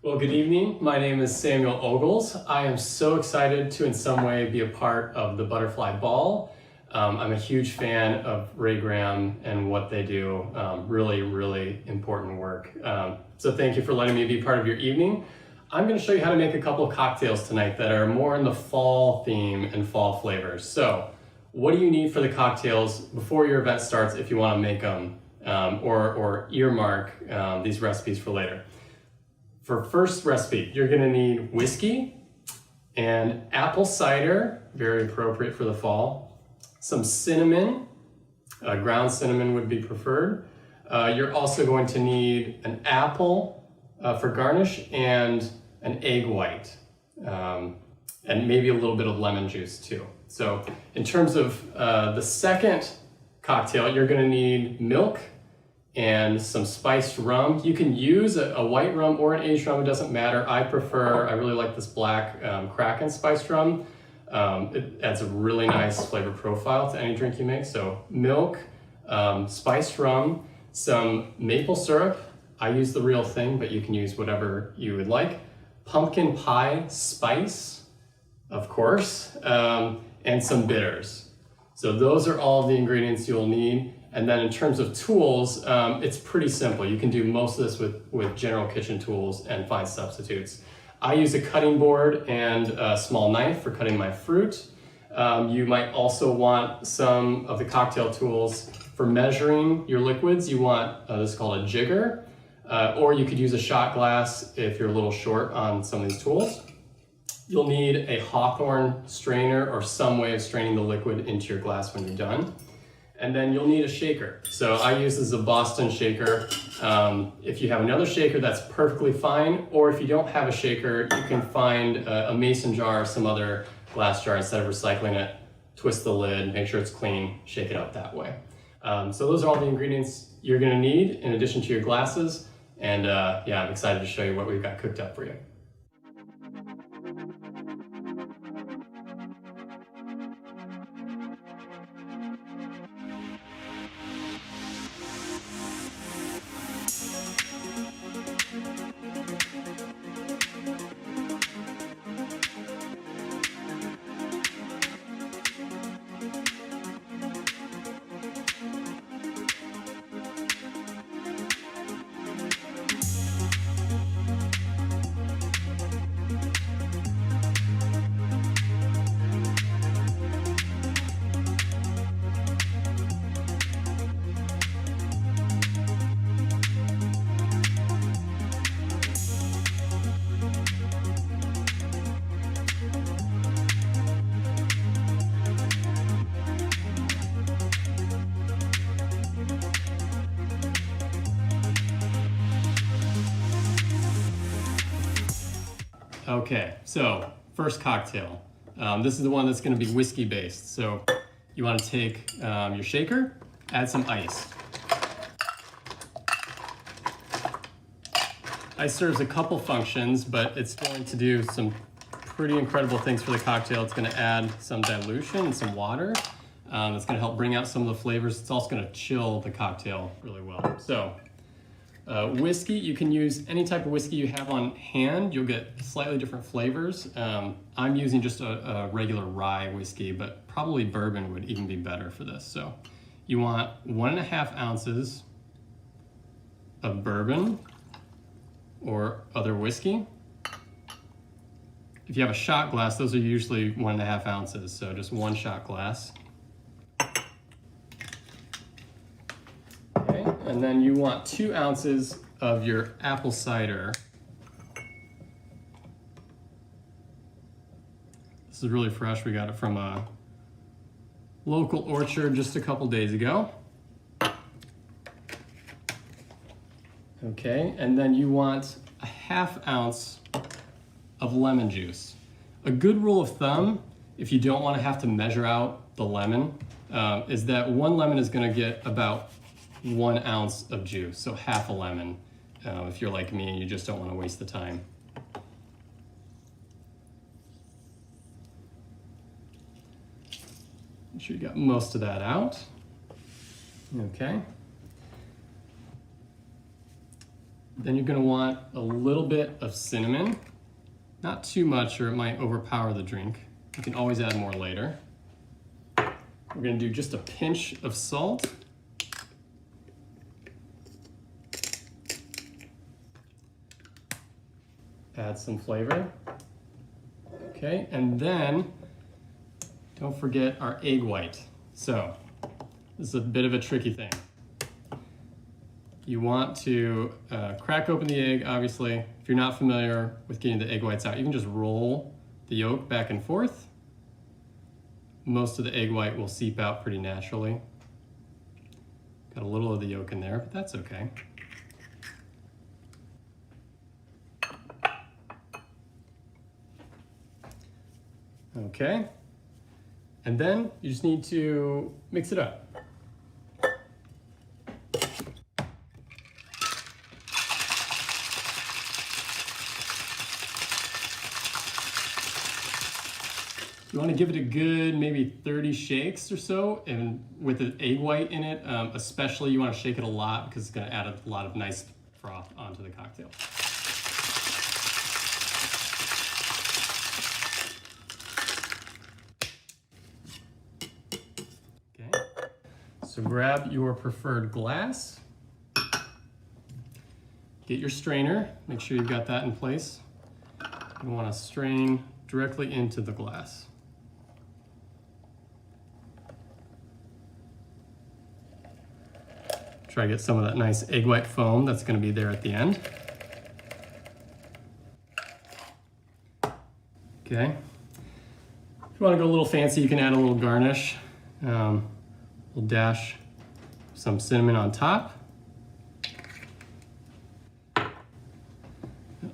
Well, good evening. My name is Samuel Ogles. I am so excited to in some way be a part of the Butterfly Ball. I'm a huge fan of Ray Graham and what they do. Really important work. So thank you for letting me be part of your evening. I'm going to show you how to make a couple of cocktails tonight that are more in the fall theme and fall flavors. So what do you need for the cocktails before your event starts if you want to make them or earmark these recipes for later? For first recipe, you're gonna need whiskey and apple cider, very appropriate for the fall, some cinnamon, ground cinnamon would be preferred. You're also going to need an apple for garnish and an egg white, and maybe a little bit of lemon juice too. So in terms of the second cocktail, you're gonna need milk and some spiced rum. You can use a white rum or an aged rum, it doesn't matter. I really like this black Kraken spiced rum. It adds a really nice flavor profile to any drink you make. So milk, spiced rum, some maple syrup. I use the real thing, but you can use whatever you would like. Pumpkin pie spice, of course, and some bitters. So those are all the ingredients you'll need. And then in terms of tools, it's pretty simple. You can do most of this with general kitchen tools and find substitutes. I use a cutting board and a small knife for cutting my fruit. You might also want some of the cocktail tools for measuring your liquids. You want, this is called a jigger, or you could use a shot glass if you're a little short on some of these tools. You'll need a Hawthorne strainer or some way of straining the liquid into your glass when you're done. And then you'll need a shaker. So I use this as a Boston shaker. If you have another shaker, that's perfectly fine. Or if you don't have a shaker, you can find a mason jar or some other glass jar. Instead of recycling it, twist the lid, make sure it's clean, shake it out that way. So those are all the ingredients you're gonna need in addition to your glasses. And yeah, I'm excited to show you what we've got cooked up for you. Okay, so first cocktail. This is the one that's going to be whiskey based. So you want to take your shaker, add some ice. Ice serves a couple functions, but it's going to do some pretty incredible things for the cocktail. It's going to add some dilution and some water. It's going to help bring out some of the flavors. It's also going to chill the cocktail really well. So whiskey, you can use any type of whiskey you have on hand. You'll get slightly different flavors. I'm using just a regular rye whiskey, but probably bourbon would even be better for this. So you want 1.5 ounces of bourbon or other whiskey. If you have a shot glass, those are usually 1.5 ounces, so just 1 shot glass. Okay, and then you want 2 ounces of your apple cider. This is really fresh. We got it from a local orchard just a couple days ago. Okay, and then you want a 1/2 ounce of lemon juice. A good rule of thumb, if you don't want to have to measure out the lemon, is that 1 lemon is going to get about 1 ounce of juice, so 1/2 a lemon, if you're like me and you just don't want to waste the time. Make sure you got most of that out. Okay. Then you're going to want a little bit of cinnamon. Not too much or it might overpower the drink. You can always add more later. We're going to do just a pinch of salt. Add some flavor. Okay, and then don't forget our egg white. So this is a bit of a tricky thing. You want to crack open the egg, obviously. If you're not familiar with getting the egg whites out, you can just roll the yolk back and forth. Most of the egg white will seep out pretty naturally. Got a little of the yolk in there, but that's okay. Okay, and then you just need to mix it up. You want to give it a good maybe 30 shakes or so, and with the egg white in it, especially you want to shake it a lot because it's going to add a lot of nice froth onto the cocktail. Okay, so grab your preferred glass, get your strainer, make sure you've got that in place. You want to strain directly into the glass. Try to get some of that nice egg white foam that's going to be there at the end. Okay. If you want to go a little fancy, you can add a little garnish. We'll dash some cinnamon on top. And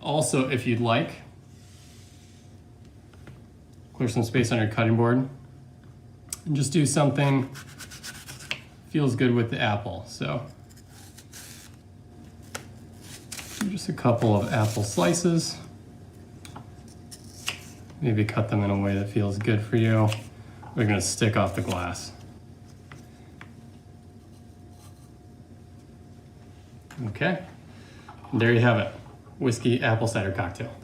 also, if you'd like, clear some space on your cutting board and just do something feels good with the apple. So just a couple of apple slices. Maybe cut them in a way that feels good for you. We're gonna stick off the glass. Okay, and there you have it. Whiskey apple cider cocktail.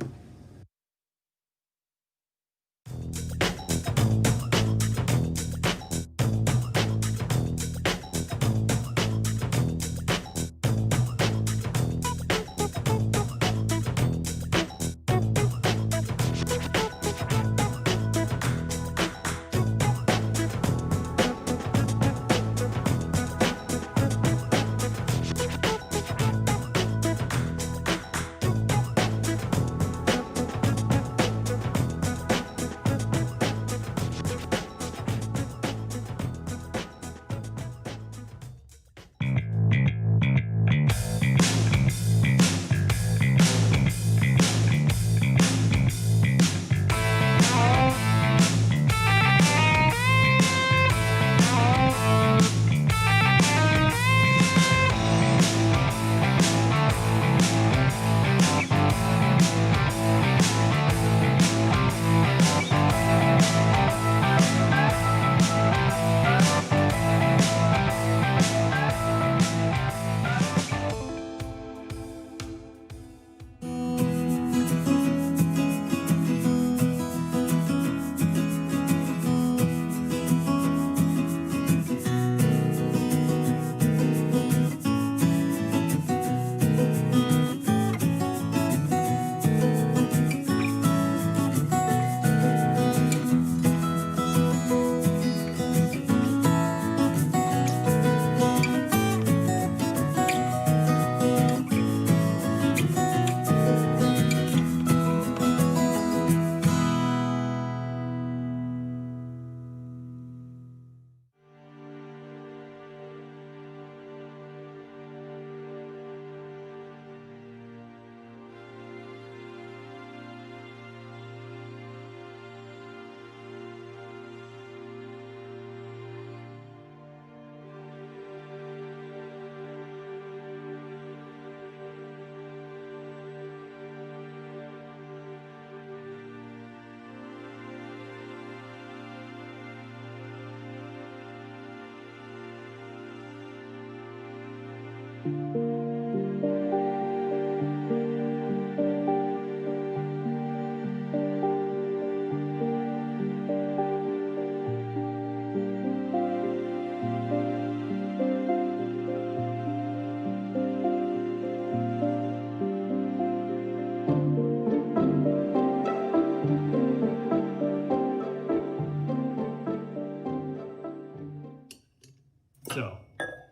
So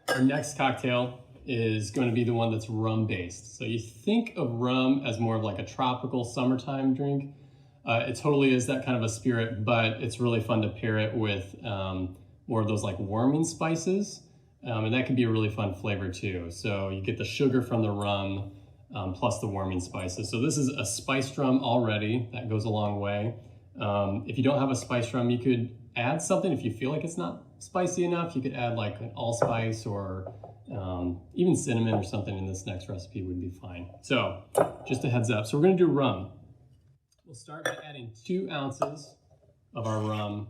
our next cocktail is going to be the one that's rum based. So you think of rum as more of like a tropical summertime drink. It totally is that kind of a spirit, but it's really fun to pair it with more of those like warming spices. And that can be a really fun flavor too. So you get the sugar from the rum plus the warming spices. So this is a spiced rum already. That goes a long way. If you don't have a spiced rum, you could add something. If you feel like it's not spicy enough, you could add like an allspice or even cinnamon or something in this next recipe would be fine. So just a heads up. So we're gonna do rum. We'll start by adding 2 ounces of our rum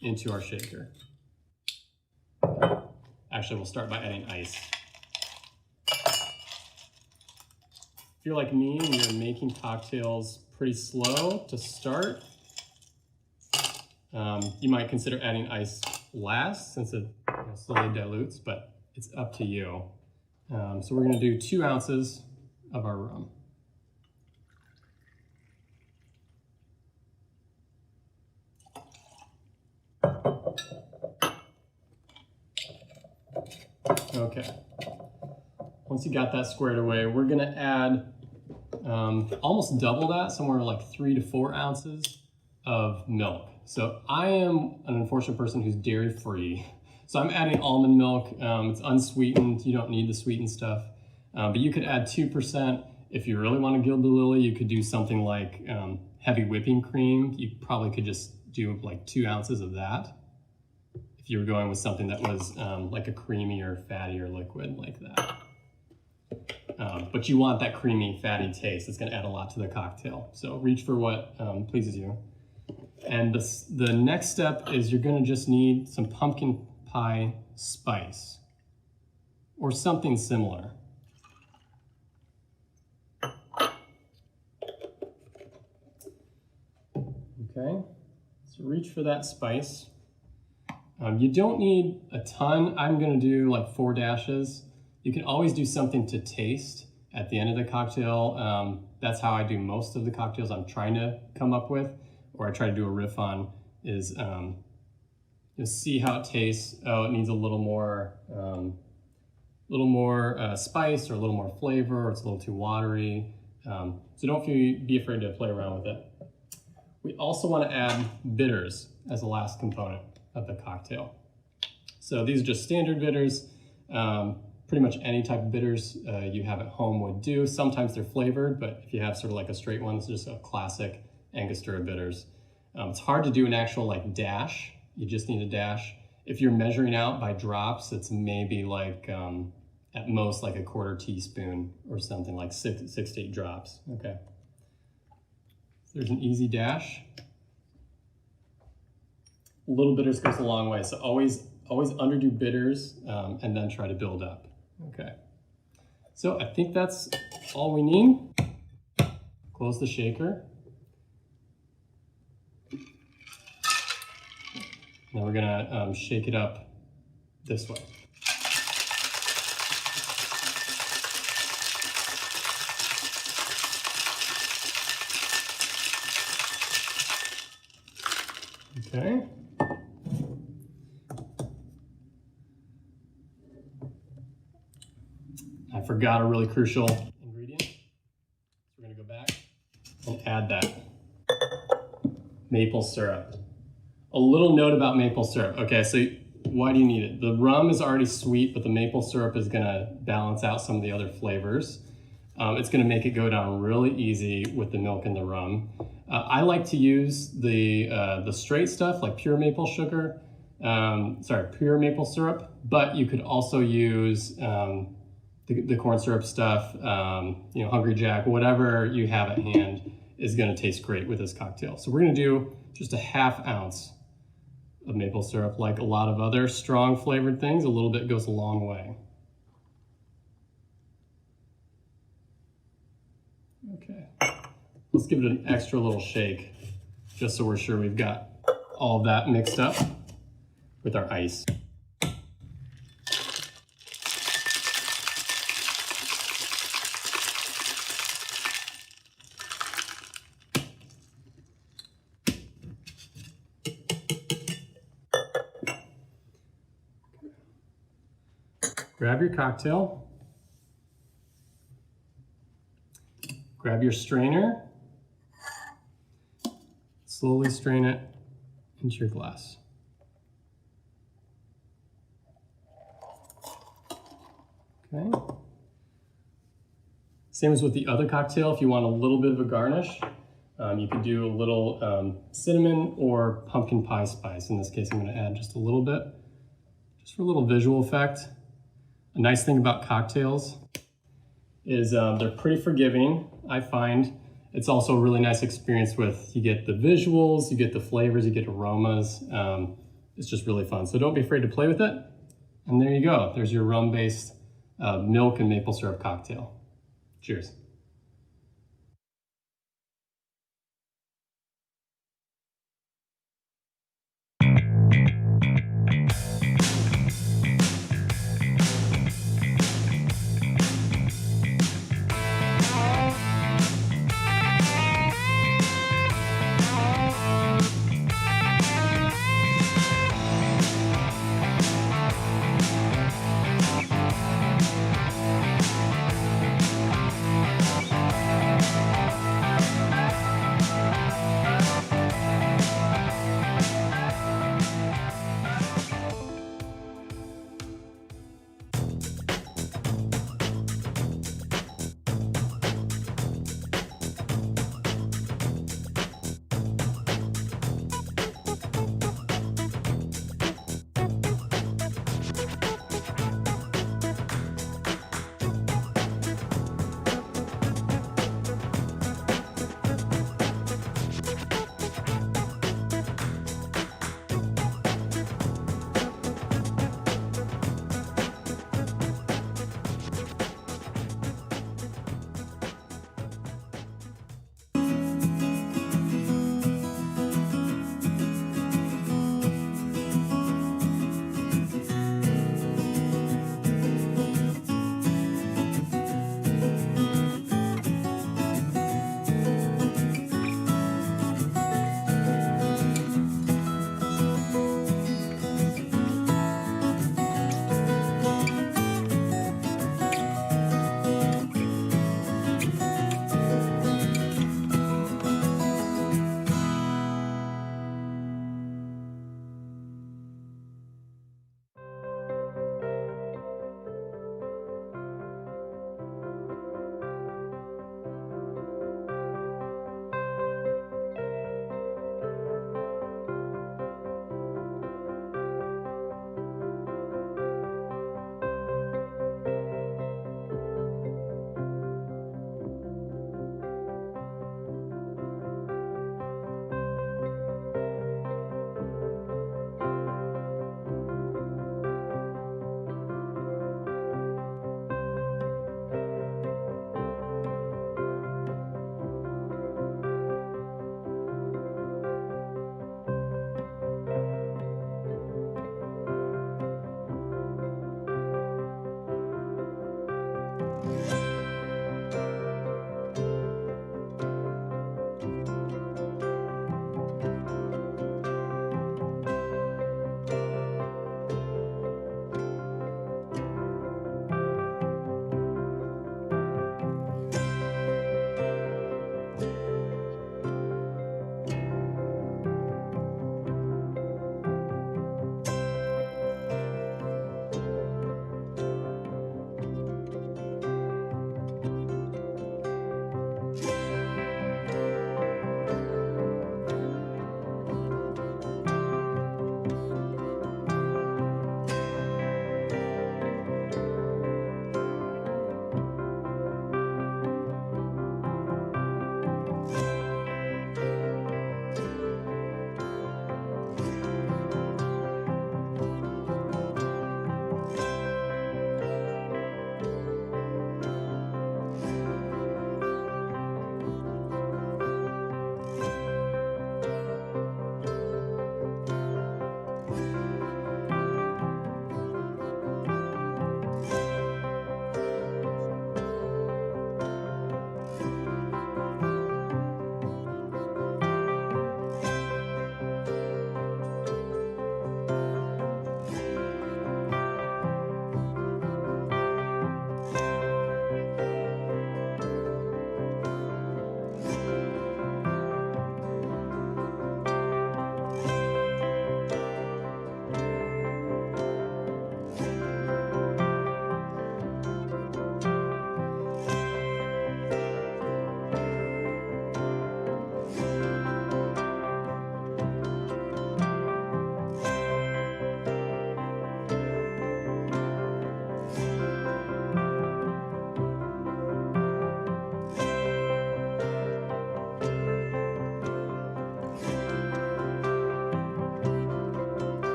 into our shaker. Actually, we'll start by adding ice. If you're like me and you're making cocktails pretty slow to start, you might consider adding ice last since it slowly dilutes, but it's up to you. So we're gonna do 2 ounces of our rum. Okay, once you got that squared away, we're gonna add almost double that, somewhere like 3 to 4 ounces of milk. So I am an unfortunate person who's dairy free. So I'm adding almond milk. It's unsweetened, you don't need the sweetened stuff. But you could add 2%. If you really want to gild the lily, you could do something like heavy whipping cream. You probably could just do like 2 ounces of that. If you were going with something that was like a creamy or fattier liquid like that. But you want that creamy, fatty taste. It's gonna add a lot to the cocktail. So reach for what pleases you. And the next step is you're gonna just need some pumpkin pie spice or something similar. Okay, so reach for that spice. You don't need a ton. I'm gonna do like 4 dashes. You can always do something to taste at the end of the cocktail. That's how I do most of the cocktails I'm trying to come up with, or I try to do a riff on, is you'll see how it tastes. Oh, it needs a little more spice or a little more flavor, or it's a little too watery. So don't be afraid to play around with it. We also want to add bitters as the last component of the cocktail. So these are just standard bitters. Pretty much any type of bitters you have at home would do. Sometimes they're flavored, but if you have sort of like a straight one, it's just a classic Angostura bitters. It's hard to do an actual like dash. You just need a dash. If you're measuring out by drops, it's maybe like at most like a 1/4 teaspoon or something, like 6 to 8 drops. Okay. So there's an easy dash. A little bitters goes a long way, so always underdo bitters and then try to build up. Okay. So I think that's all we need. Close the shaker. Now we're gonna shake it up this way. Okay. I forgot a really crucial ingredient. So we're gonna go back and add that maple syrup. A little note about maple syrup. Okay, so why do you need it? The rum is already sweet, but the maple syrup is gonna balance out some of the other flavors. It's gonna make it go down really easy with the milk and the rum. I like to use the straight stuff, like pure maple sugar, pure maple syrup, but you could also use the corn syrup stuff, Hungry Jack, whatever you have at hand is gonna taste great with this cocktail. So we're gonna do just a 1/2 ounce of maple syrup. Like a lot of other strong flavored things, a little bit goes a long way. Okay, let's give it an extra little shake, just so we're sure we've got all of that mixed up with our ice. Grab your cocktail, grab your strainer, slowly strain it into your glass. Okay. Same as with the other cocktail, if you want a little bit of a garnish, you could do a little cinnamon or pumpkin pie spice. In this case, I'm going to add just a little bit, just for a little visual effect. A nice thing about cocktails is they're pretty forgiving, I find. It's also a really nice experience with, you get the visuals, you get the flavors, you get aromas. It's just really fun. So don't be afraid to play with it. And there you go. There's your rum-based milk and maple syrup cocktail. Cheers.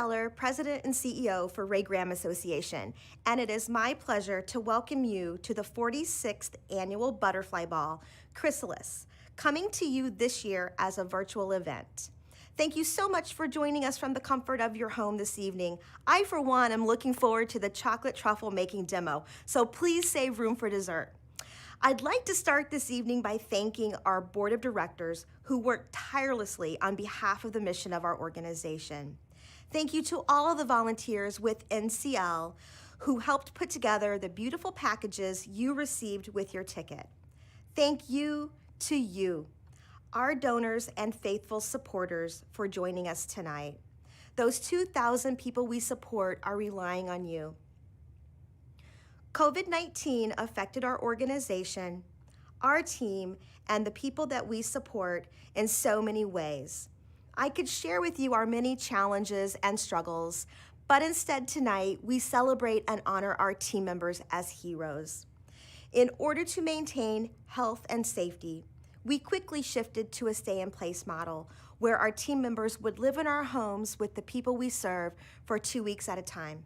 Zeller, President and CEO for Ray Graham Association, and it is my pleasure to welcome you to the 46th Annual Butterfly Ball, Chrysalis, coming to you this year as a virtual event. Thank you so much for joining us from the comfort of your home this evening. I, for one, am looking forward to the chocolate truffle making demo, so please save room for dessert. I'd like to start this evening by thanking our board of directors who worked tirelessly on behalf of the mission of our organization. Thank you to all of the volunteers with NCL who helped put together the beautiful packages you received with your ticket. Thank you to you, our donors and faithful supporters, for joining us tonight. Those 2,000 people we support are relying on you. COVID-19 affected our organization, our team, and the people that we support in so many ways. I could share with you our many challenges and struggles, but instead tonight we celebrate and honor our team members as heroes. In order to maintain health and safety, we quickly shifted to a stay-in-place model where our team members would live in our homes with the people we serve for 2 weeks at a time.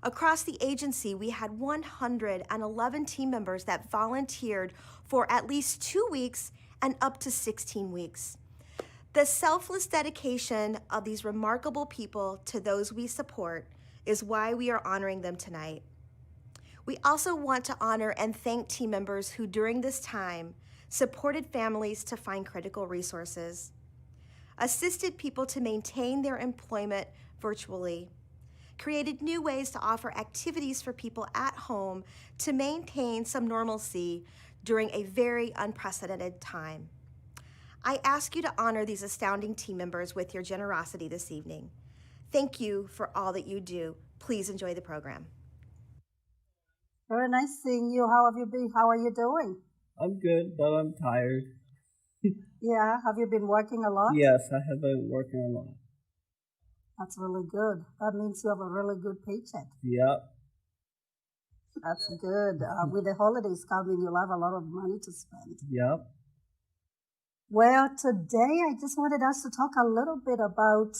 Across the agency, we had 111 team members that volunteered for at least 2 weeks and up to 16 weeks. The selfless dedication of these remarkable people to those we support is why we are honoring them tonight. We also want to honor and thank team members who during this time supported families to find critical resources, assisted people to maintain their employment virtually, created new ways to offer activities for people at home to maintain some normalcy during a very unprecedented time. I ask you to honor these astounding team members with your generosity this evening. Thank you for all that you do. Please enjoy the program. Very nice seeing you. How have you been? How are you doing? I'm good, but I'm tired. Yeah, have you been working a lot? Yes, I have been working a lot. That's really good. That means you have a really good paycheck. Yep. That's good. With the holidays coming, you'll have a lot of money to spend. Yep. Well, today I just wanted us to talk a little bit about,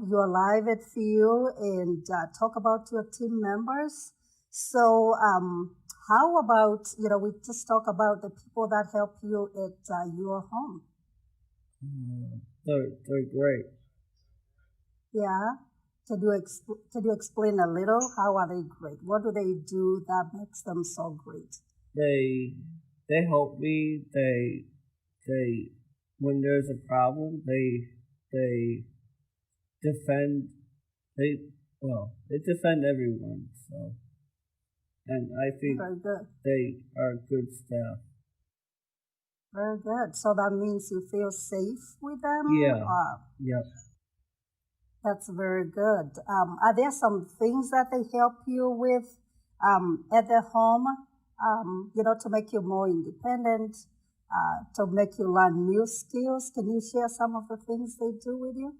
your live at FIU and talk about your team members. So how about, we just talk about the people that help you at your home. They're great. Yeah. Could you explain a little? How are they great? What do they do that makes them so great? They help me. They when there's a problem, they defend. They defend everyone. So, and I think Very good. they are good staff. Very good. So that means you feel safe with them? Yeah. Yep. That's very good. Are there some things that they help you with at the home, to make you more independent, to make you learn new skills? Can you share some of the things they do with you?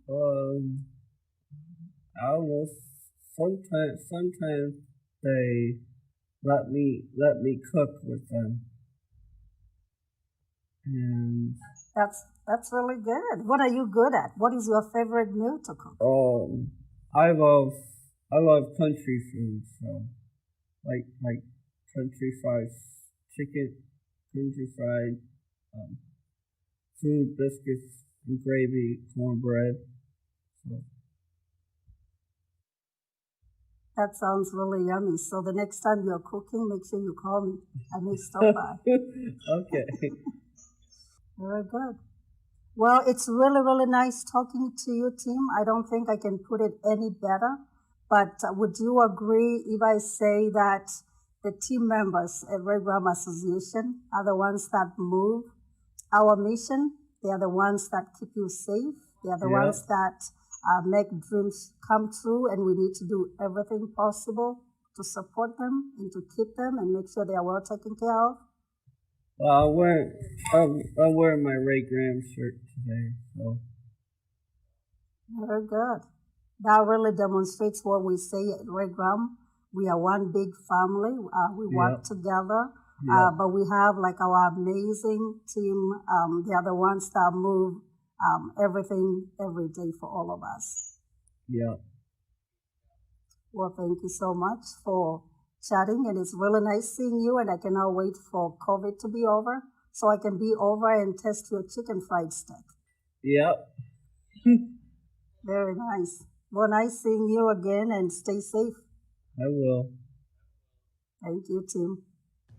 I don't know. Sometimes they let me cook with them, and That's really good. What are you good at? What is your favorite meal to cook? I love country food, so like country fried chicken, country fried food, biscuits and gravy, cornbread. So. That sounds really yummy. So the next time you're cooking, make sure you call me. I may stop by. Okay. Very good. Well, it's really, really nice talking to you, Tim. I don't think I can put it any better. But would you agree if I say that the team members at Ray Graham Association are the ones that move our mission? They are the ones that keep you safe. They are the ones that make dreams come true, and we need to do everything possible to support them and to keep them and make sure they are well taken care of. I'm wearing my Ray Graham shirt today, so. Very good. That really demonstrates what we say at Ray Graham. We are one big family. We work together, but we have like our amazing team. They are the ones that move everything every day for all of us. Yeah. Well, thank you so much for chatting, and it's really nice seeing you. And I cannot wait for COVID to be over so I can be over and test your chicken fried steak. Yep. Very nice. Well, nice seeing you again, and stay safe. I will. Thank you, Tim.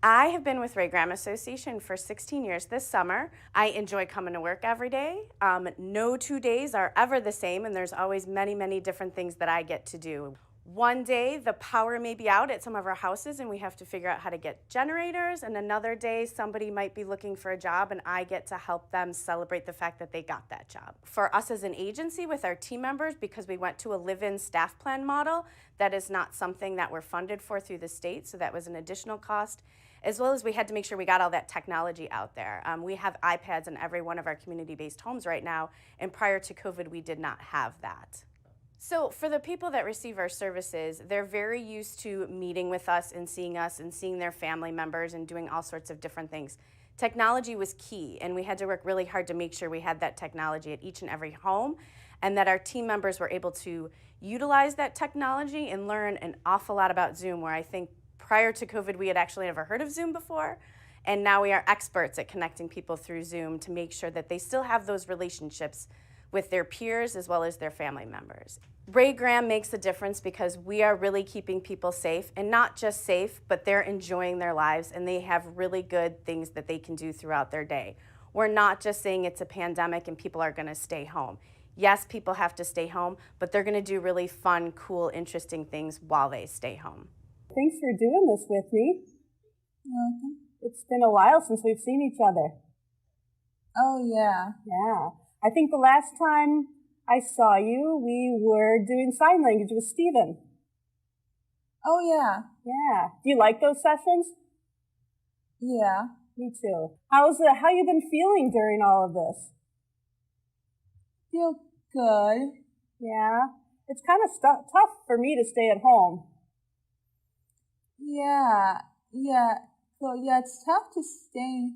I have been with Ray Graham Association for 16 years this summer. I enjoy coming to work every day. No 2 days are ever the same, and there's always many, many different things that I get to do. One day, the power may be out at some of our houses, and we have to figure out how to get generators, and another day, somebody might be looking for a job, and I get to help them celebrate the fact that they got that job. For us as an agency with our team members, because we went to a live-in staff plan model, that is not something that we're funded for through the state, so that was an additional cost, as well as we had to make sure we got all that technology out there. We have iPads in every one of our community-based homes right now, and prior to COVID, we did not have that. So for the people that receive our services, they're very used to meeting with us and seeing their family members and doing all sorts of different things. Technology was key, and we had to work really hard to make sure we had that technology at each and every home, and that our team members were able to utilize that technology and learn an awful lot about Zoom, where I think prior to COVID, we had actually never heard of Zoom before, and now we are experts at connecting people through Zoom to make sure that they still have those relationships with their peers as well as their family members. Ray Graham makes a difference because we are really keeping people safe, and not just safe, but they're enjoying their lives and they have really good things that they can do throughout their day. We're not just saying it's a pandemic and people are gonna stay home. Yes, people have to stay home, but they're gonna do really fun, cool, interesting things while they stay home. Thanks for doing this with me. It's been a while since we've seen each other. Oh, yeah. Yeah. I think the last time I saw you, we were doing sign language with Stephen. Oh, yeah. Yeah. Do you like those sessions? Yeah. Me too. How you been feeling during all of this? Feel good. Yeah. It's kind of tough for me to stay at home. Yeah. Yeah. So, yeah, it's tough to stay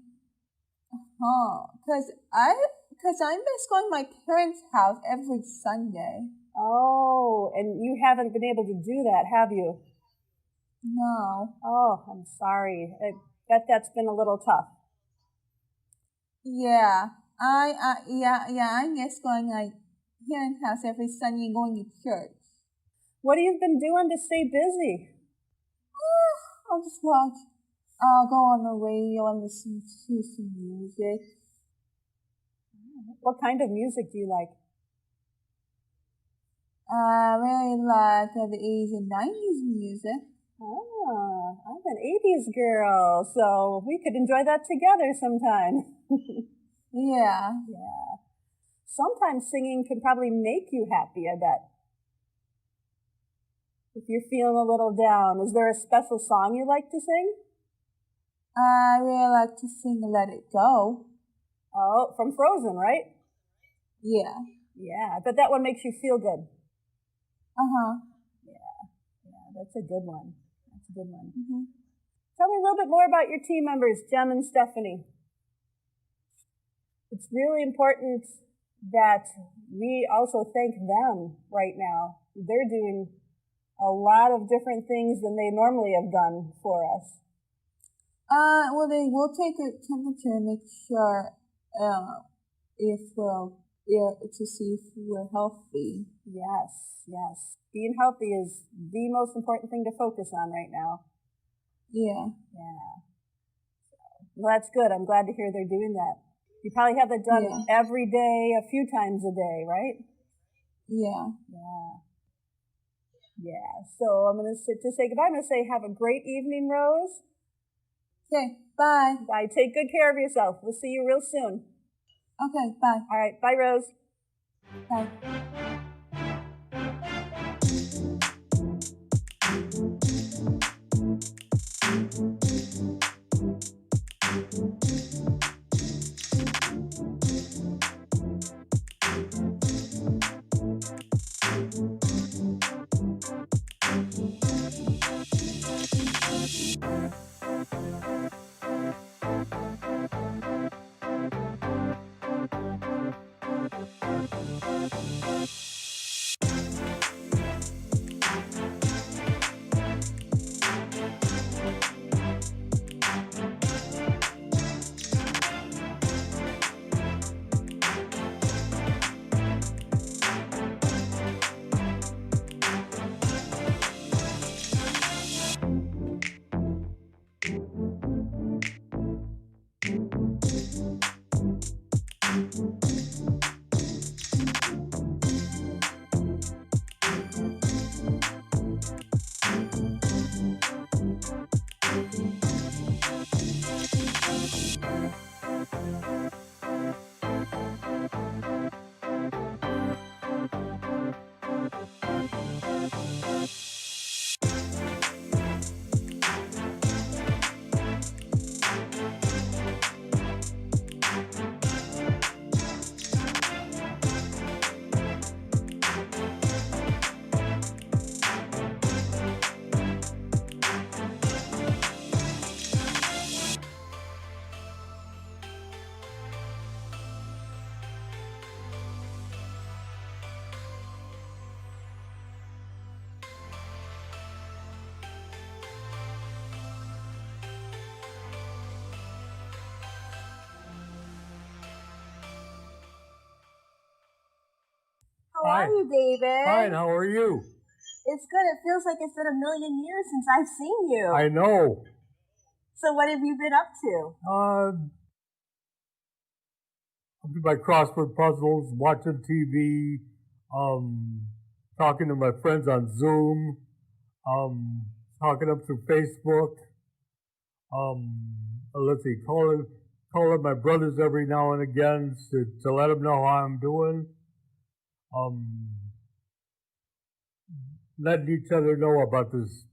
home. Because I miss going to my parents' house every Sunday. Oh, and you haven't been able to do that, have you? No. Oh, I'm sorry. I bet that's been a little tough. Yeah. I miss going to my parents' house every Sunday and going to church. What have you been doing to stay busy? I'll just watch. I'll go on the radio and listen to some music. What kind of music do you like? I really like the 80s and 90s music. Ah, I'm an 80s girl, so we could enjoy that together sometime. Yeah. Yeah. Sometimes singing can probably make you happy, I bet. If you're feeling a little down, is there a special song you like to sing? I really like to sing Let It Go. Oh, from Frozen, right? Yeah. Yeah, I bet that one makes you feel good. Uh-huh. Yeah, that's a good one. That's a good one. Mm-hmm. Tell me a little bit more about your team members, Jem and Stephanie. It's really important that we also thank them right now. They're doing a lot of different things than they normally have done for us. Well, they will take a temperature and make sure to see if we're healthy. Yes. Being healthy is the most important thing to focus on right now. Yeah. Well, that's good. I'm glad to hear they're doing that. You probably have that done every day, a few times a day, right? Yeah. So I'm going to say goodbye. I'm going to say have a great evening, Rose. Okay, bye. Bye. Take good care of yourself. We'll see you real soon. Okay, bye. All right. Bye, Rose. Bye. are you, David? Fine, how are you? It's good. It feels like it's been a million years since I've seen you. I know. So what have you been up to? I do my crossword puzzles, watching TV, talking to my friends on Zoom, talking up through Facebook. Let's see, calling my brothers every now and again to let them know how I'm doing. Letting each other know about this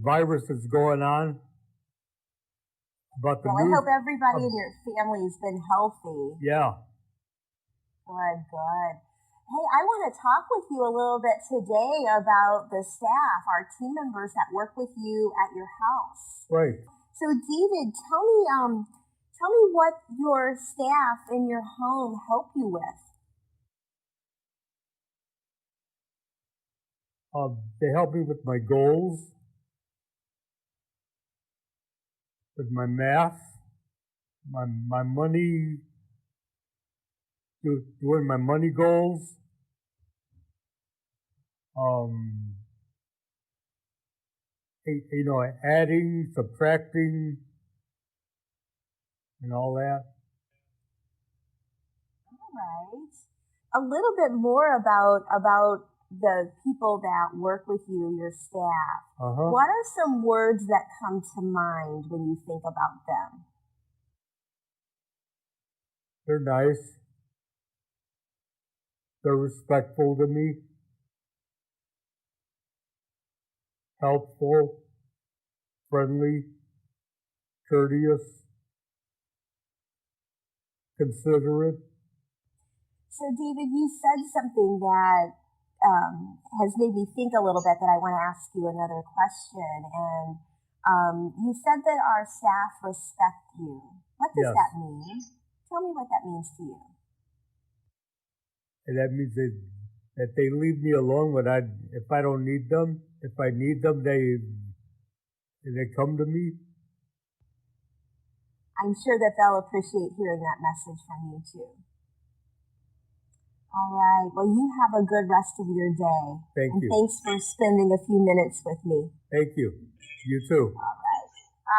virus that's going on. About the Well, I news. hope everybody in your family's been healthy. Yeah. Good, good. Hey, I want to talk with you a little bit today about the staff, our team members that work with you at your house. Right. So, David, tell me what your staff in your home help you with. They help me with my goals, with my math, my money, doing my money goals. Adding, subtracting, and all that. All right. A little bit more about the people that work with you, your staff. What are some words that come to mind when you think about them? They're nice. They're respectful to me. Helpful, friendly, courteous, considerate. So, David, you said something that has made me think a little bit that I want to ask you another question. And you said that our staff respect you. What does that mean? Tell me what that means to you. And that means that they leave me alone if I don't need them. If I need them, they come to me. I'm sure that they'll appreciate hearing that message from you too. All right. Well, you have a good rest of your day. Thank you. Thanks for spending a few minutes with me. Thank you. You too. All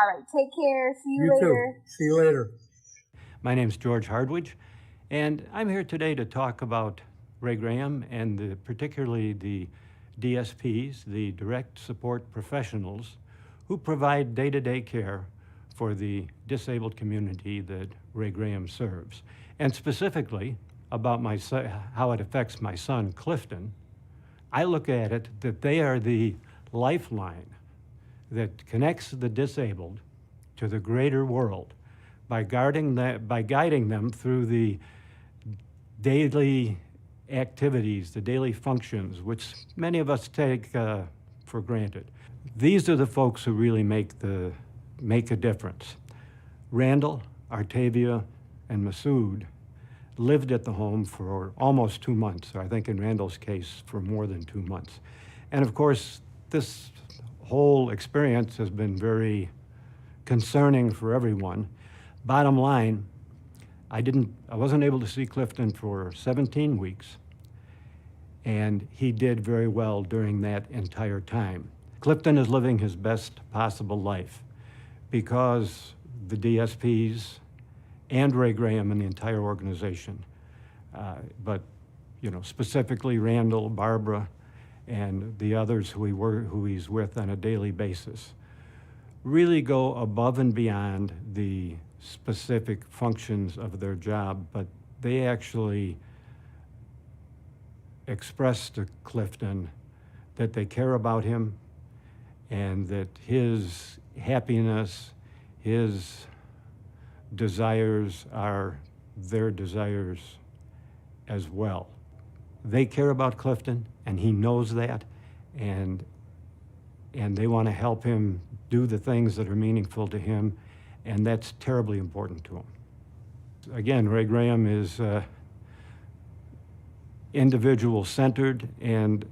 right. Take care. See you later. Too. See you later. My name's George Hardwidge, and I'm here today to talk about Ray Graham and particularly the DSPs, the direct support professionals, who provide day-to-day care for the disabled community that Ray Graham serves. And specifically about how it affects my son, Clifton, I look at it that they are the lifeline that connects the disabled to the greater world by guiding them through the daily activities, the daily functions, which many of us take for granted. These are the folks who really make a difference. Randall, Artavia, and Masood lived at the home for almost 2 months, or I think in Randall's case for more than 2 months. And of course, this whole experience has been very concerning for everyone. Bottom line, I wasn't able to see Clifton for 17 weeks, and he did very well during that entire time. Clifton is living his best possible life because the DSPs and Ray Graham and the entire organization, but specifically Randall, Barbara, and the others who he's with on a daily basis, really go above and beyond the specific functions of their job, but they actually express to Clifton that they care about him and that his happiness, his desires are their desires as well. They care about Clifton, and he knows that, and they want to help him do the things that are meaningful to him, and that's terribly important to him. Again, Ray Graham is individual-centered, and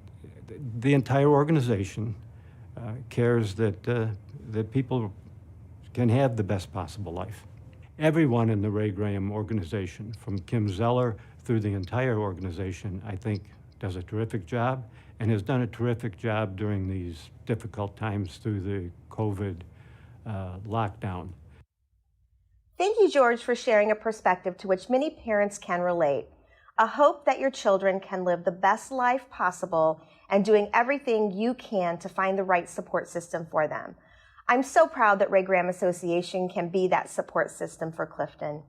the entire organization cares that people can have the best possible life. Everyone in the Ray Graham organization, from Kim Zeller through the entire organization, I think does a terrific job and has done a terrific job during these difficult times through the COVID lockdown. Thank you, George, for sharing a perspective to which many parents can relate. A hope that your children can live the best life possible and doing everything you can to find the right support system for them. I'm so proud that Ray Graham Association can be that support system for Clifton.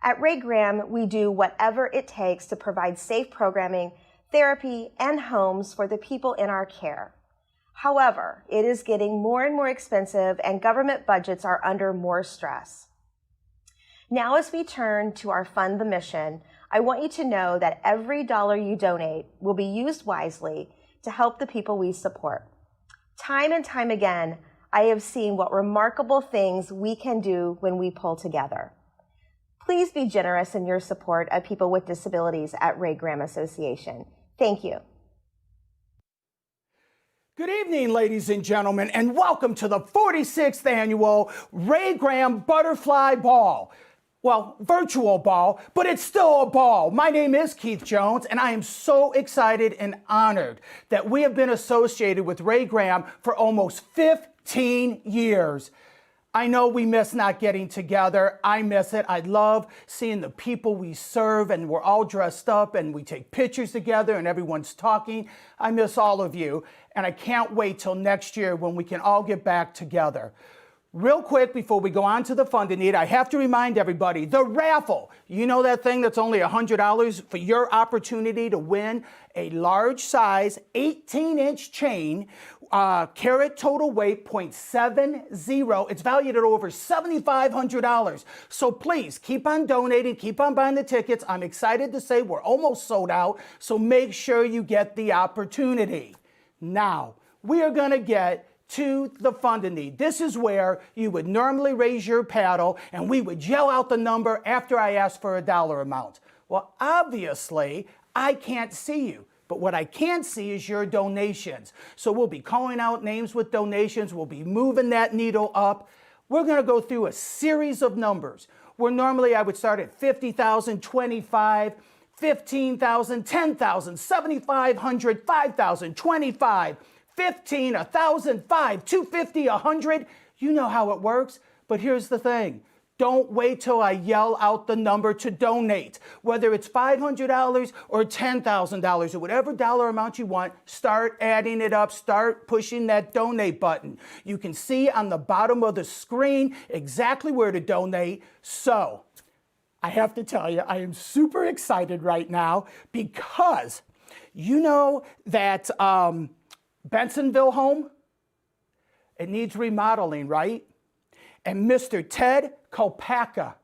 At Ray Graham, we do whatever it takes to provide safe programming, therapy, and homes for the people in our care. However, it is getting more and more expensive and government budgets are under more stress. Now, as we turn to our Fund the Mission, I want you to know that every dollar you donate will be used wisely to help the people we support. Time and time again, I have seen what remarkable things we can do when we pull together. Please be generous in your support of people with disabilities at Ray Graham Association. Thank you. Good evening, ladies and gentlemen, and welcome to the 46th annual Ray Graham Butterfly Ball. Well, virtual ball, but it's still a ball. My name is Keith Jones, and I am so excited and honored that we have been associated with Ray Graham for almost 15 years. I know we miss not getting together. I miss it. I love seeing the people we serve, and we're all dressed up, and we take pictures together, and everyone's talking. I miss all of you, and I can't wait till next year when we can all get back together. Real quick, before we go on to the Fund the Need, I have to remind everybody, the raffle. You know that thing that's only $100 for your opportunity to win a large size 18-inch chain, carat total weight, 0.70. It's valued at over $7,500. So please keep on donating, keep on buying the tickets. I'm excited to say we're almost sold out, so make sure you get the opportunity. Now, we are going to get to the Fund the Need. This is where you would normally raise your paddle and we would yell out the number after I ask for a dollar amount. Well, obviously, I can't see you, but what I can see is your donations. So we'll be calling out names with donations. We'll be moving that needle up. We're going to go through a series of numbers where normally I would start at 50,000, 25, 15,000, 10,000, 7,500, 5,000, 25, 15, 1,000, 5, 250, 100. You know how it works. But here's the thing. Don't wait till I yell out the number to donate. Whether it's $500 or $10,000 or whatever dollar amount you want, start adding it up. Start pushing that donate button. You can see on the bottom of the screen exactly where to donate. So I have to tell you, I am super excited right now because you know that Bensonville home, it needs remodeling, right? And Mr. Ted Kopaka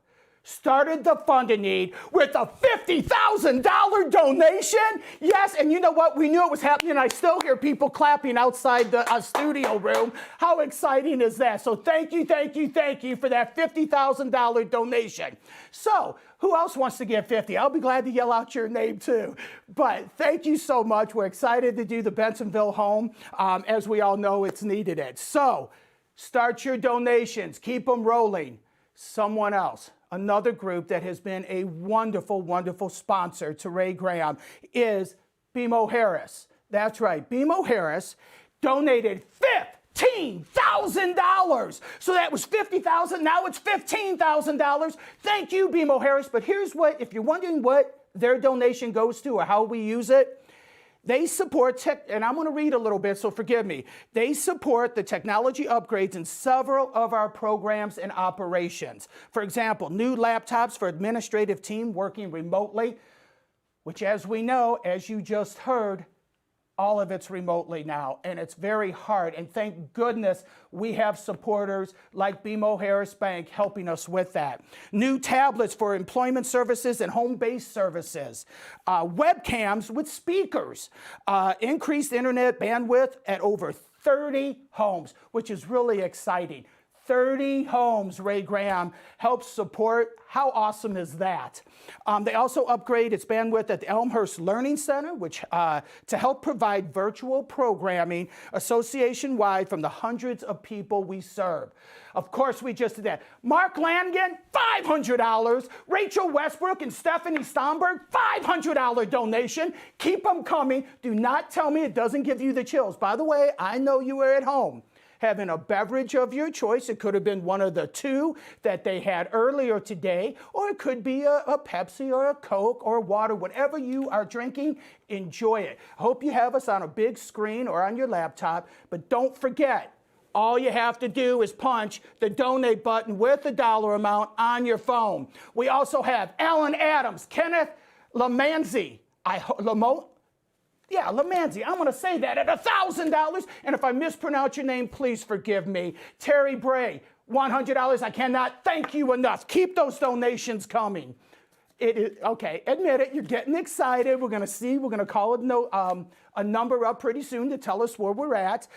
started the Fund the Need with a $50,000 donation. Yes, and you know what? We knew it was happening. I still hear people clapping outside the studio room. How exciting is that? So thank you, thank you, thank you for that $50,000 donation. So who else wants to give 50? I'll be glad to yell out your name too. But thank you so much. We're excited to do the Bensonville home. As we all know, it's needed it. So start your donations. Keep them rolling. Someone else, another group that has been a wonderful, wonderful sponsor to Ray Graham is BMO Harris. That's right. BMO Harris donated $15,000. So that was $50,000. Now it's $15,000. Thank you, BMO Harris. But here's what, if you're wondering what their donation goes to or how we use it, they support and I'm going to read a little bit, so forgive me. They support the technology upgrades in several of our programs and operations. For example, new laptops for administrative team working remotely, which as we know, as you just heard, all of it's remotely now, and it's very hard. And thank goodness we have supporters like BMO Harris Bank helping us with that. New tablets for employment services and home-based services. Webcams with speakers. Increased internet bandwidth at over 30 homes, which is really exciting. 30 homes Ray Graham helps support. How awesome is that? They also upgrade its bandwidth at the Elmhurst Learning Center, which to help provide virtual programming association-wide from the hundreds of people we serve. Of course, we just did that. Mark Langan, $500. Rachel Westbrook and Stephanie Stomberg, $500 donation. Keep them coming. Do not tell me it doesn't give you the chills. By the way, I know you were at home having a beverage of your choice. It could have been one of the two that they had earlier today, or it could be a Pepsi or a Coke or water, whatever you are drinking, enjoy it. I hope you have us on a big screen or on your laptop, but don't forget, all you have to do is punch the donate button with the dollar amount on your phone. We also have Alan Adams, Kenneth Lamanzi, Lamanzi, I'm going to say that at $1,000. And if I mispronounce your name, please forgive me. Terry Bray, $100. I cannot thank you enough. Keep those donations coming. Okay, admit it, you're getting excited. We're going to call it a number up pretty soon to tell us where we're at.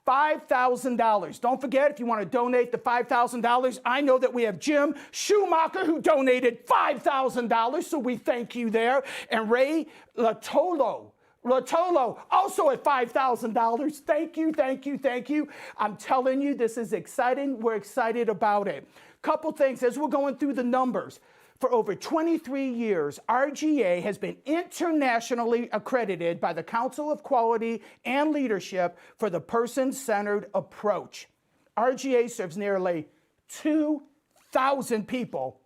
$5,000. Don't forget, if you want to donate the $5,000, I know that we have Jim Schumacher who donated $5,000, so we thank you there. And Ray Latolo, also at $5,000. Thank you, thank you, thank you. I'm telling you, this is exciting. We're excited about it. Couple things as we're going through the numbers. For over 23 years, RGA has been internationally accredited by the Council of Quality and Leadership for the person-centered approach. RGA serves nearly 2,000 people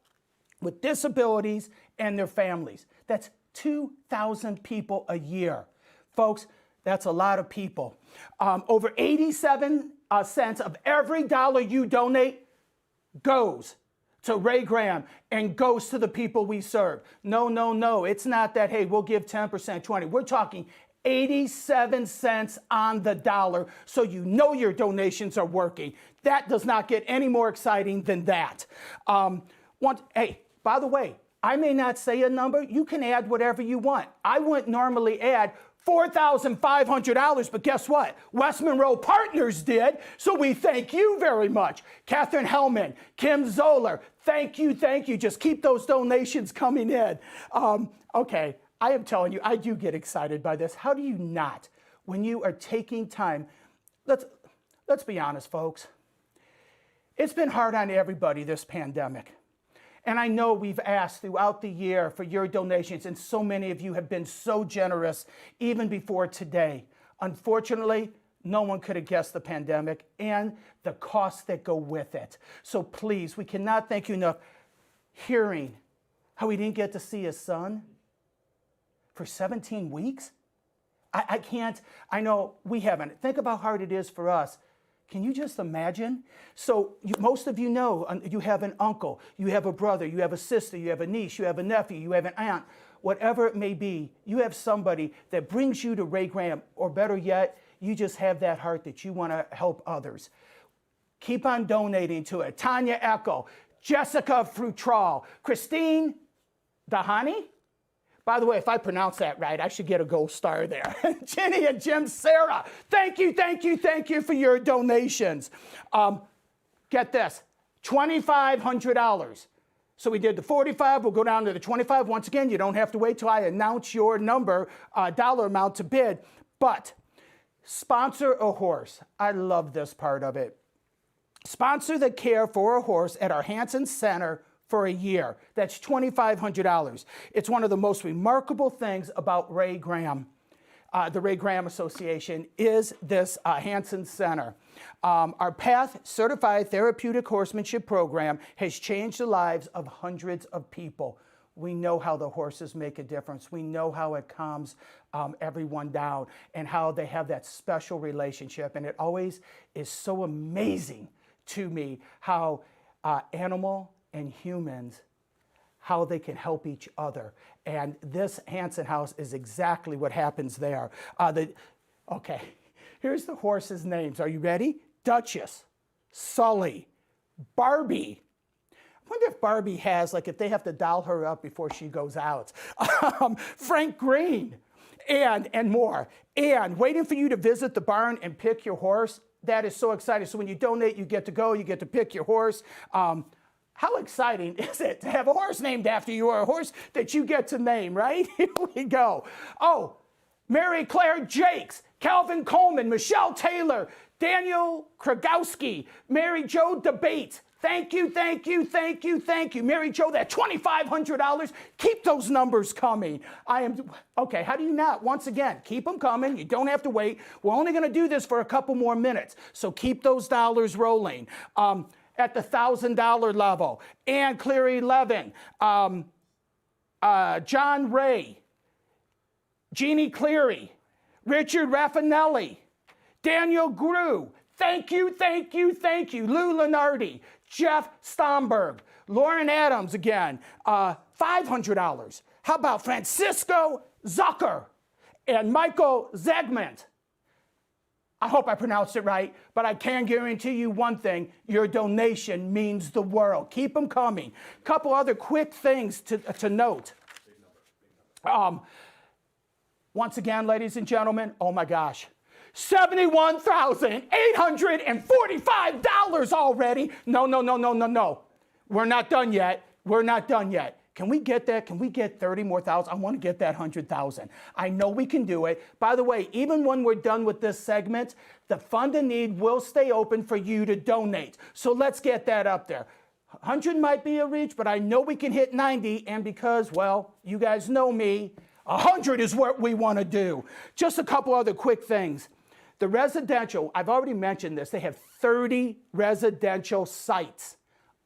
with disabilities and their families. That's 2,000 people a year. Folks, that's a lot of people. Over 87 cents of every dollar you donate goes to Ray Graham and goes to the people we serve. No. It's not that, hey, we'll give 10%, 20. We're talking 87 cents on the dollar, so you know your donations are working. That does not get any more exciting than that. Hey, by the way, I may not say a number. You can add whatever you want. I wouldn't normally add $4,500, but guess what? West Monroe Partners did, so we thank you very much. Catherine Hellman, Kim Zoller, thank you. Just keep those donations coming in. Okay, I am telling you, I do get excited by this. How do you not? When you are taking time, let's be honest, folks. It's been hard on everybody, this pandemic. And I know we've asked throughout the year for your donations, and so many of you have been so generous even before today. Unfortunately, no one could have guessed the pandemic and the costs that go with it. So please, we cannot thank you enough. Hearing how he didn't get to see his son for 17 weeks? I know we haven't. Think about how hard it is for us. Can you just imagine? So most of you know you have an uncle, you have a brother, you have a sister, you have a niece, you have a nephew, you have an aunt, whatever it may be. You have somebody that brings you to Ray Graham, or better yet, you just have that heart that you want to help others. Keep on donating to it. Tanya Echo, Jessica Frutral, Christine Dahani. By the way, if I pronounce that right, I should get a gold star there. Jenny and Jim Sarah, thank you for your donations. Get this, $2,500. So we did the 45, we'll go down to the 25. Once again, you don't have to wait till I announce your number, dollar amount to bid. But sponsor a horse. I love this part of it. Sponsor the care for a horse at our Hanson Center for a year. That's $2,500. It's one of the most remarkable things about Ray Graham, the Ray Graham Association, is this Hanson Center. Our PATH Certified Therapeutic Horsemanship Program has changed the lives of hundreds of people. We know how the horses make a difference. We know how it calms everyone down and how they have that special relationship. And it always is so amazing to me how animal and humans, how they can help each other. And this Hanson House is exactly what happens there. Okay, here's the horses' names. Are you ready? Duchess, Sully, Barbie. I wonder if Barbie has, if they have to doll her up before she goes out. Frank Green, and more. And waiting for you to visit the barn and pick your horse, That is so exciting. So when you donate, you get to go, you get to pick your horse. How exciting is it to have a horse named after you, or a horse that you get to name, right? Here we go. Oh, Mary Claire Jakes, Calvin Coleman, Michelle Taylor, Daniel Kragowski, Mary Jo DeBate. Thank you, thank you, thank you, thank you. Mary Jo, that $2,500, keep those numbers coming. Okay, how do you not? Once again, keep them coming. You don't have to wait. We're only going to do this for a couple more minutes, so keep those dollars rolling. At the $1,000 level, Ann Cleary Levin, John Ray, Jeannie Cleary, Richard Raffinelli, Daniel Grew, thank you, thank you, thank you. Lou Lenardi, Jeff Stomberg, Lauren Adams again, $500. How about Francisco Zucker and Michael Zegment? I hope I pronounced it right, but I can guarantee you one thing, your donation means the world. Keep them coming. Couple other quick things to note. Once again, ladies and gentlemen, oh my gosh, $71,845 already. No. We're not done yet. We're not done yet. Can we get that? Can we get 30 more thousand? I want to get that 100,000. I know we can do it. By the way, even when we're done with this segment, the Fund in Need will stay open for you to donate. So let's get that up there. 100 might be a reach, but I know we can hit 90. And because, well, you guys know me, 100 is what we want to do. Just a couple other quick things. The residential, I've already mentioned this, they have 30 residential sites.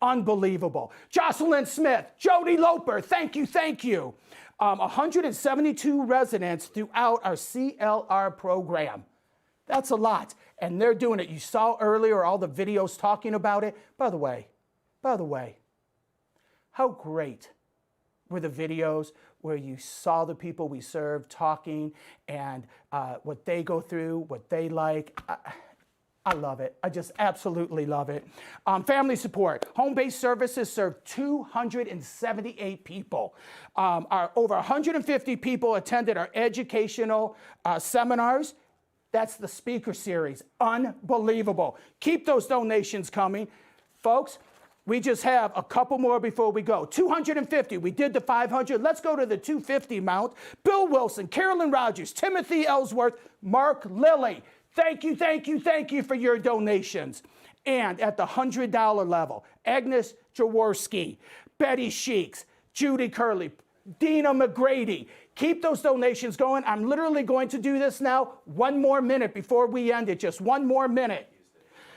Unbelievable. Jocelyn Smith, Jody Loper, thank you, thank you. 172 residents throughout our CLR program. That's a lot, and they're doing it. You saw earlier all the videos talking about it. By the way, how great were the videos where you saw the people we serve talking and what they go through, what they like. I love it. I just absolutely love it. Family support. Home-based services serve 278 people. Over 150 people attended our educational seminars. That's the speaker series. Unbelievable. Keep those donations coming. Folks, we just have a couple more before we go. 250. We did the 500. Let's go to the 250 amount. Bill Wilson, Carolyn Rogers, Timothy Ellsworth, Mark Lilly. Thank you, thank you, thank you for your donations. And at the $100 level, Agnes Jaworski, Betty Sheeks, Judy Curley, Dina McGrady. Keep those donations going. I'm literally going to do this now. One more minute before we end it, just one more minute.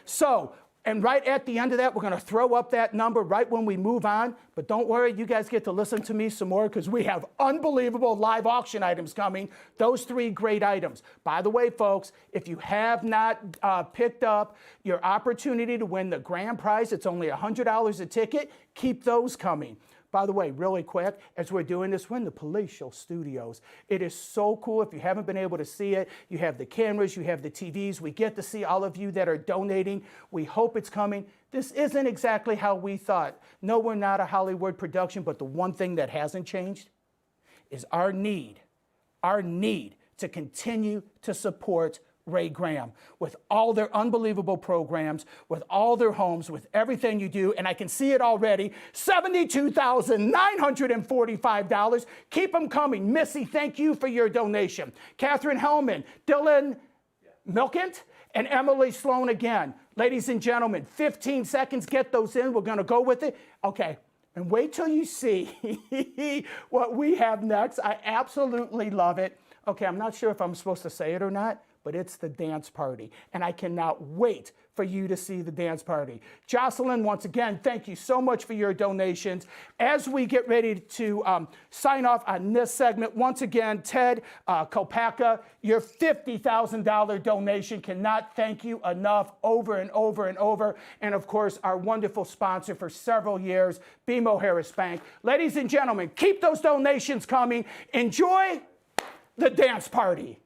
So, and right at the end of that, we're going to throw up that number right when we move on. But don't worry, you guys get to listen to me some more because we have unbelievable live auction items coming. Those 3 great items. By the way, folks, if you have not picked up your opportunity to win the grand prize, it's only $100 a ticket. Keep those coming. By the way, really quick, as we're doing this, we're in the Palatial Studios. It is so cool. If you haven't been able to see it, you have the cameras, you have the TVs. We get to see all of you that are donating. We hope it's coming. This isn't exactly how we thought. No, we're not a Hollywood production, but the one thing that hasn't changed is our need to continue to support Ray Graham with all their unbelievable programs, with all their homes, with everything you do. And I can see it already. $72,945. Keep them coming. Missy, thank you for your donation. Catherine Hellman, Dylan Milkent, and Emily Sloan again. Ladies and gentlemen, 15 seconds. Get those in. We're going to go with it. Okay. And wait till you see what we have next. I absolutely love it. Okay, I'm not sure if I'm supposed to say it or not, but it's the dance party. And I cannot wait for you to see the dance party. Jocelyn, once again, thank you so much for your donations. As we get ready to sign off on this segment, once again, Ted Kopaka, your $50,000 donation, cannot thank you enough over and over and over. And of course, our wonderful sponsor for several years, BMO Harris Bank. Ladies and gentlemen, keep those donations coming. Enjoy the dance party.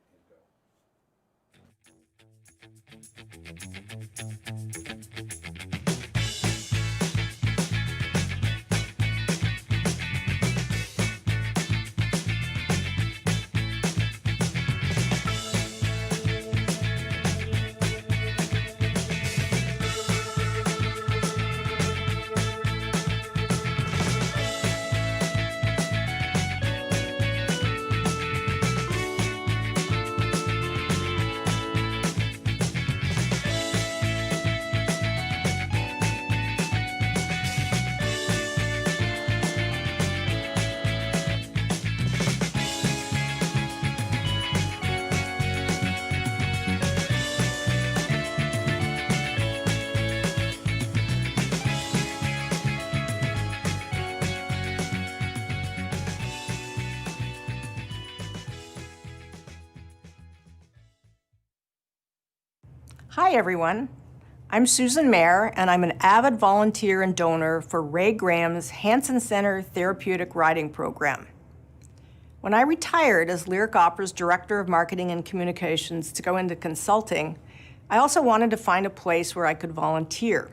Hi, everyone. I'm Susan Mayer, and I'm an avid volunteer and donor for Ray Graham's Hansen Center Therapeutic Riding Program. When I retired as Lyric Opera's Director of Marketing and Communications to go into consulting, I also wanted to find a place where I could volunteer.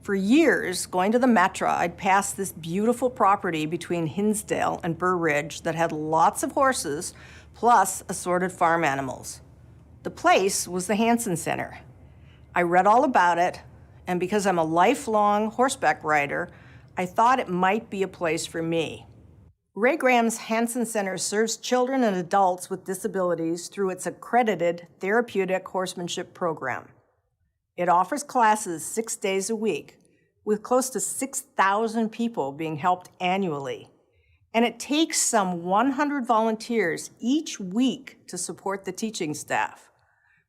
For years, going to the Metra, I'd pass this beautiful property between Hinsdale and Burr Ridge that had lots of horses, plus assorted farm animals. The place was the Hansen Center. I read all about it, and because I'm a lifelong horseback rider, I thought it might be a place for me. Ray Graham's Hansen Center serves children and adults with disabilities through its accredited therapeutic horsemanship program. It offers classes 6 days a week, with close to 6,000 people being helped annually. And it takes some 100 volunteers each week to support the teaching staff.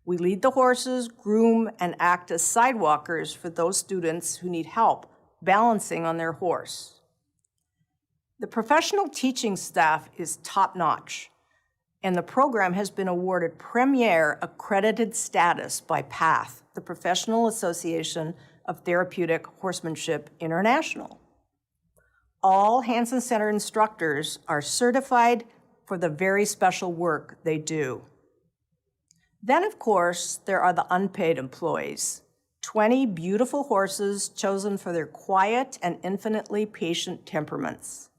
We lead the horses, groom, and act as sidewalkers for those students who need help balancing on their horse. The professional teaching staff is top-notch, and the program has been awarded premier accredited status by PATH, the Professional Association of Therapeutic Horsemanship International. All Hansen Center instructors are certified for the very special work they do. Then, of course, there are the unpaid employees, 20 beautiful horses chosen for their quiet and infinitely patient temperaments.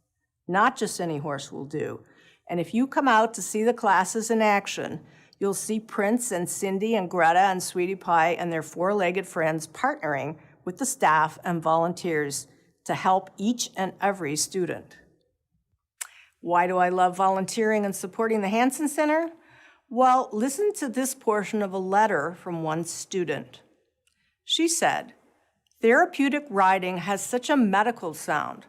Not just any horse will do. And if you come out to see the classes in action, you'll see Prince and Cindy and Greta and Sweetie Pie and their four-legged friends partnering with the staff and volunteers to help each and every student. Why do I love volunteering and supporting the Hansen Center? Well, listen to this portion of a letter from one student. She said, "Therapeutic riding has such a medical sound.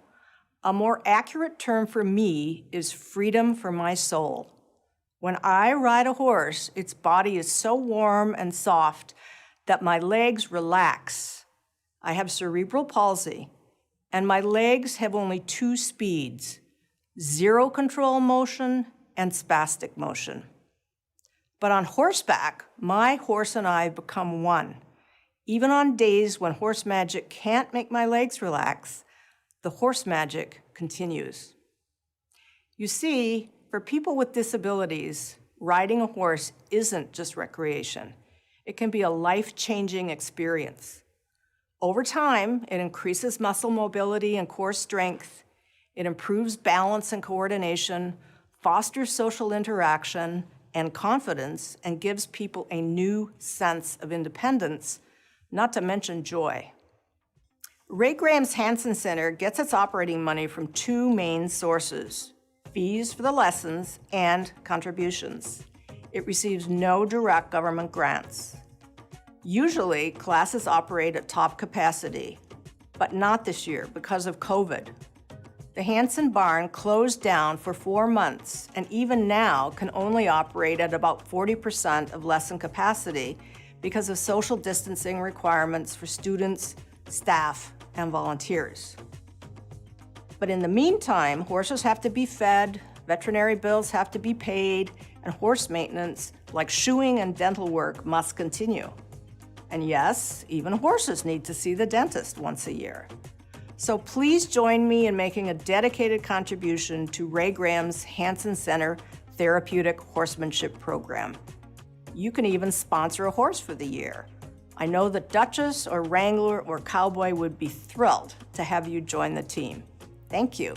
A more accurate term for me is freedom for my soul. When I ride a horse, its body is so warm and soft that my legs relax. I have cerebral palsy, and my legs have only two speeds, zero control motion and spastic motion. But on horseback, my horse and I become one. Even on days when horse magic can't make my legs relax, the horse magic continues." You see, for people with disabilities, riding a horse isn't just recreation. It can be a life-changing experience. Over time, it increases muscle mobility and core strength. It improves balance and coordination, fosters social interaction and confidence, and gives people a new sense of independence, not to mention joy. Ray Graham's Hansen Center gets its operating money from two main sources: fees for the lessons and contributions. It receives no direct government grants. Usually, classes operate at top capacity, but not this year because of COVID. The Hansen barn closed down for 4 months, and even now can only operate at about 40% of lesson capacity because of social distancing requirements for students, staff, and volunteers. But in the meantime, horses have to be fed, veterinary bills have to be paid, and horse maintenance, like shoeing and dental work, must continue. And yes, even horses need to see the dentist once a year. So please join me in making a dedicated contribution to Ray Graham's Hansen Center Therapeutic Horsemanship Program. You can even sponsor a horse for the year. I know that Duchess or Wrangler or Cowboy would be thrilled to have you join the team. Thank you.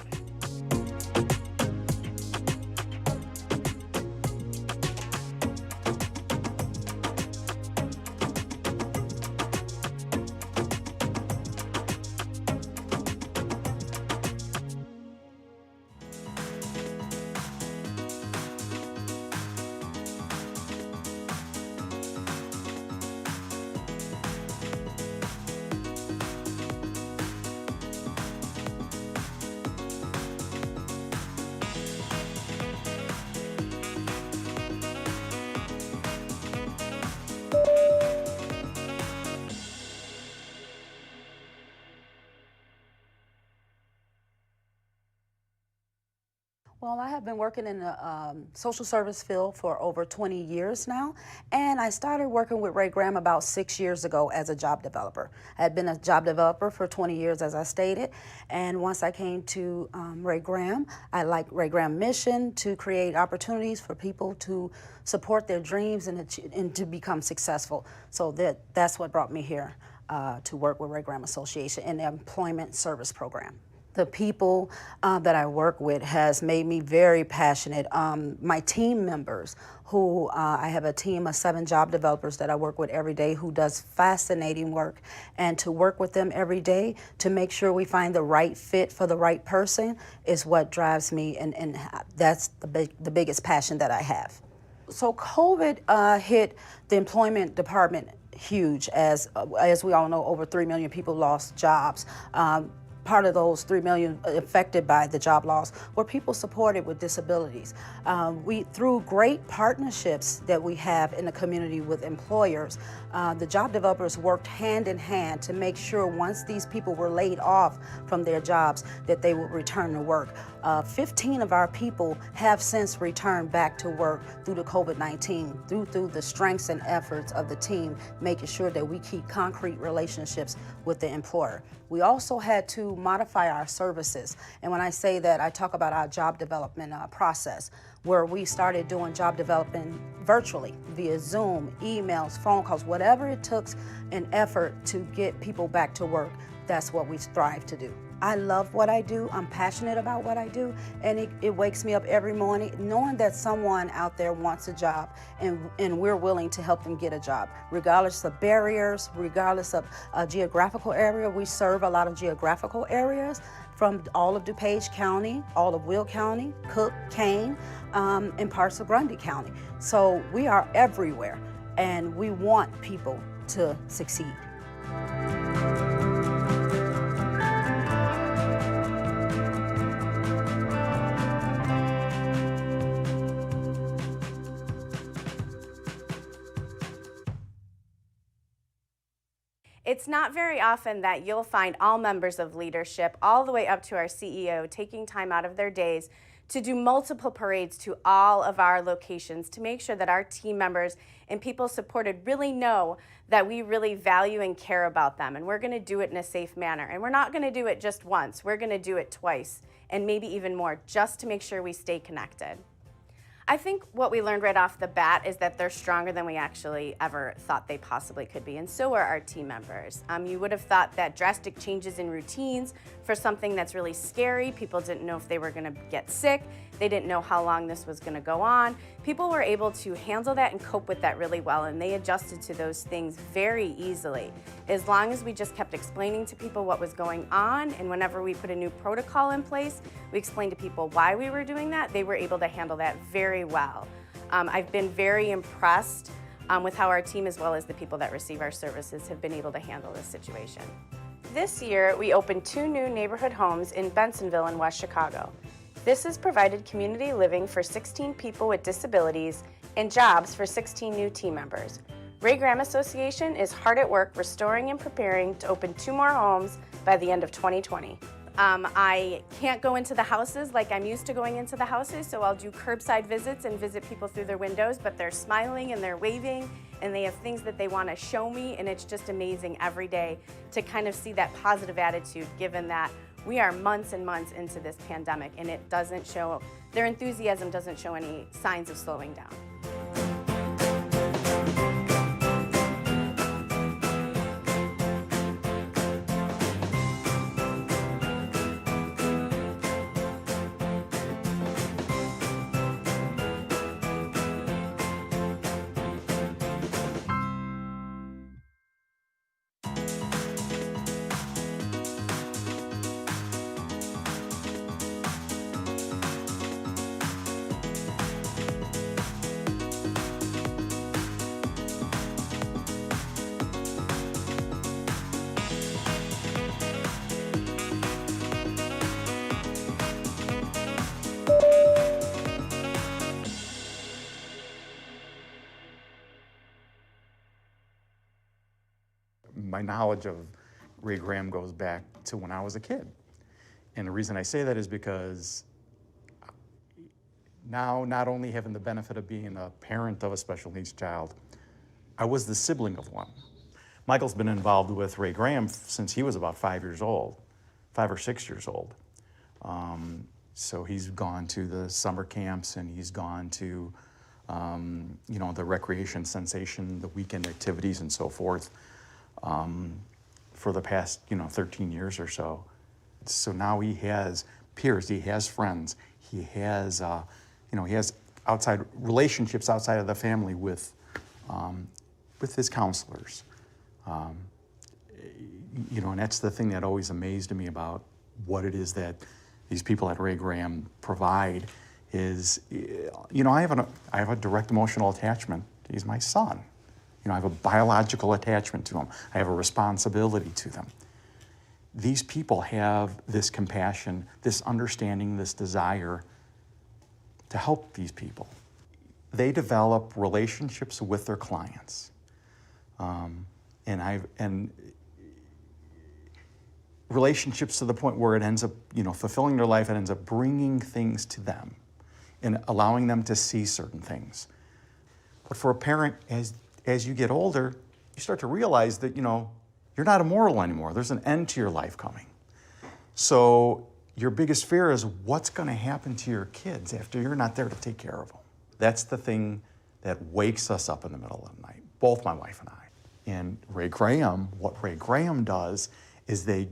Well, I have been working in the social service field for over 20 years now, and I started working with Ray Graham about 6 years ago as a job developer. I had been a job developer for 20 years, as I stated, and once I came to Ray Graham, I liked Ray Graham's mission to create opportunities for people to support their dreams and to become successful. So that's what brought me here to work with Ray Graham Association in the Employment Service Program. The people that I work with has made me very passionate. My team members, who I have a team of 7 job developers that I work with every day who does fascinating work. And to work with them every day to make sure we find the right fit for the right person is what drives me, and that's the biggest passion that I have. So COVID hit the employment department huge. As we all know, over 3 million people lost jobs. Part of those 3 million affected by the job loss were people supported with disabilities. Through great partnerships that we have in the community with employers, the job developers worked hand in hand to make sure once these people were laid off from their jobs that they would return to work. 15 of our people have since returned back to work through the COVID-19, through the strengths and efforts of the team, making sure that we keep concrete relationships with the employer. We also had to modify our services. And when I say that, I talk about our job development process, where we started doing job development virtually via Zoom, emails, phone calls, whatever it took an effort to get people back to work. That's what we strive to do. I love what I do, I'm passionate about what I do, and it wakes me up every morning knowing that someone out there wants a job and we're willing to help them get a job, regardless of barriers, regardless of a geographical area. We serve a lot of geographical areas from all of DuPage County, all of Will County, Cook, Kane, and parts of Grundy County. So we are everywhere, and we want people to succeed. It's not very often that you'll find all members of leadership, all the way up to our CEO, taking time out of their days to do multiple parades to all of our locations to make sure that our team members and people supported really know that we really value and care about them, and we're going to do it in a safe manner. And we're not going to do it just once, we're going to do it twice and maybe even more, just to make sure we stay connected. I think what we learned right off the bat is that they're stronger than we actually ever thought they possibly could be, and so are our team members. You would have thought that drastic changes in routines for something that's really scary, people didn't know if they were going to get sick, they didn't know how long this was going to go on. People were able to handle that and cope with that really well, and they adjusted to those things very easily. As long as we just kept explaining to people what was going on, and whenever we put a new protocol in place, we explained to people why we were doing that, they were able to handle that very well. I've been very impressed with how our team, as well as the people that receive our services, have been able to handle this situation. This year, we opened 2 new neighborhood homes in Bensonville in West Chicago. This has provided community living for 16 people with disabilities and jobs for 16 new team members. Ray Graham Association is hard at work restoring and preparing to open 2 more homes by the end of 2020. I can't go into the houses like I'm used to going into the houses, so I'll do curbside visits and visit people through their windows, but they're smiling and they're waving and they have things that they want to show me, and it's just amazing every day to kind of see that positive attitude, given that we are months and months into this pandemic and it doesn't show, their enthusiasm doesn't show any signs of slowing down. My knowledge of Ray Graham goes back to when I was a kid. And the reason I say that is because Now, not only having the benefit of being a parent of a special needs child, I was the sibling of one. Michael's been involved with Ray Graham since he was about 5 years old, 5 or 6 years old. So he's gone to the summer camps and he's gone to, you know, the recreation sensation, the weekend activities and so forth for the past, you know, 13 years or so. So now he has peers, he has friends, he has, you know, he has outside relationships outside of the family with his counselors. You know, and that's the thing that always amazed me about what it is that these people at Ray Graham provide is, you know, I have a direct emotional attachment. He's my son. You know, I have a biological attachment to him. I have a responsibility to them. These people have this compassion, this understanding, this desire to help these people. They develop relationships with their clients. And relationships to the point where it ends up, you know, fulfilling their life, it ends up bringing things to them and allowing them to see certain things. But for a parent, as you get older, you start to realize that, you know, you're not immortal anymore. There's an end to your life coming. So your biggest fear is what's going to happen to your kids after you're not there to take care of them. That's the thing that wakes us up in the middle of the night, both my wife and I. And Ray Graham, what Ray Graham does is they're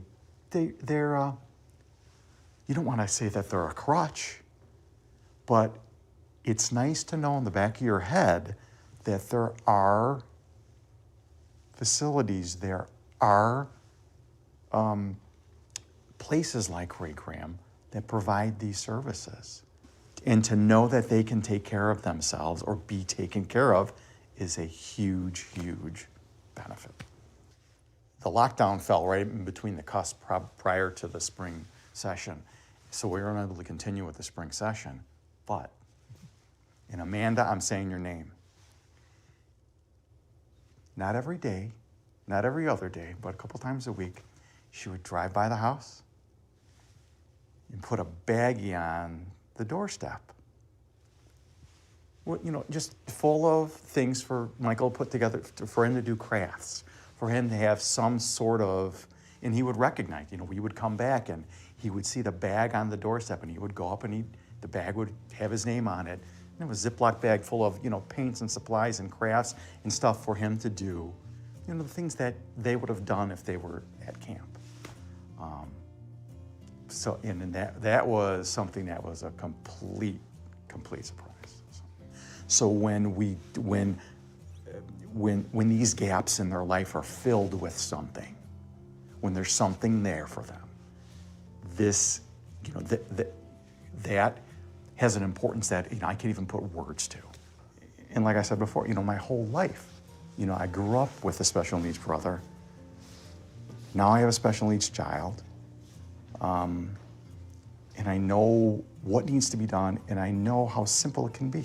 you don't want to say that they're a crutch, but it's nice to know in the back of your head that there are facilities, there are places like Ray Graham that provide these services. And to know that they can take care of themselves or be taken care of is a huge, huge benefit. The lockdown fell right in between the cusp prior to the spring session, so we weren't able to continue with the spring session. But, and Amanda, I'm saying your name. Not every day, not every other day, but a couple times a week, she would drive by the house and put a baggie on the doorstep. Well, you know, just full of things for Michael to put together, for him to do crafts, for him to have some sort of, and he would recognize, you know, we would come back and he would see the bag on the doorstep and he would go up and the bag would have his name on it. And it was a Ziploc bag full of, you know, paints and supplies and crafts and stuff for him to do, you know, the things that they would have done if they were at camp. So, and that was something that was a complete surprise. So when these gaps in their life are filled with something, when there's something there for them, this, you know, that has an importance that, you know, I can't even put words to. And like I said before, you know, my whole life, you know, I grew up with a special needs brother. Now I have a special needs child. And I know what needs to be done, and I know how simple it can be.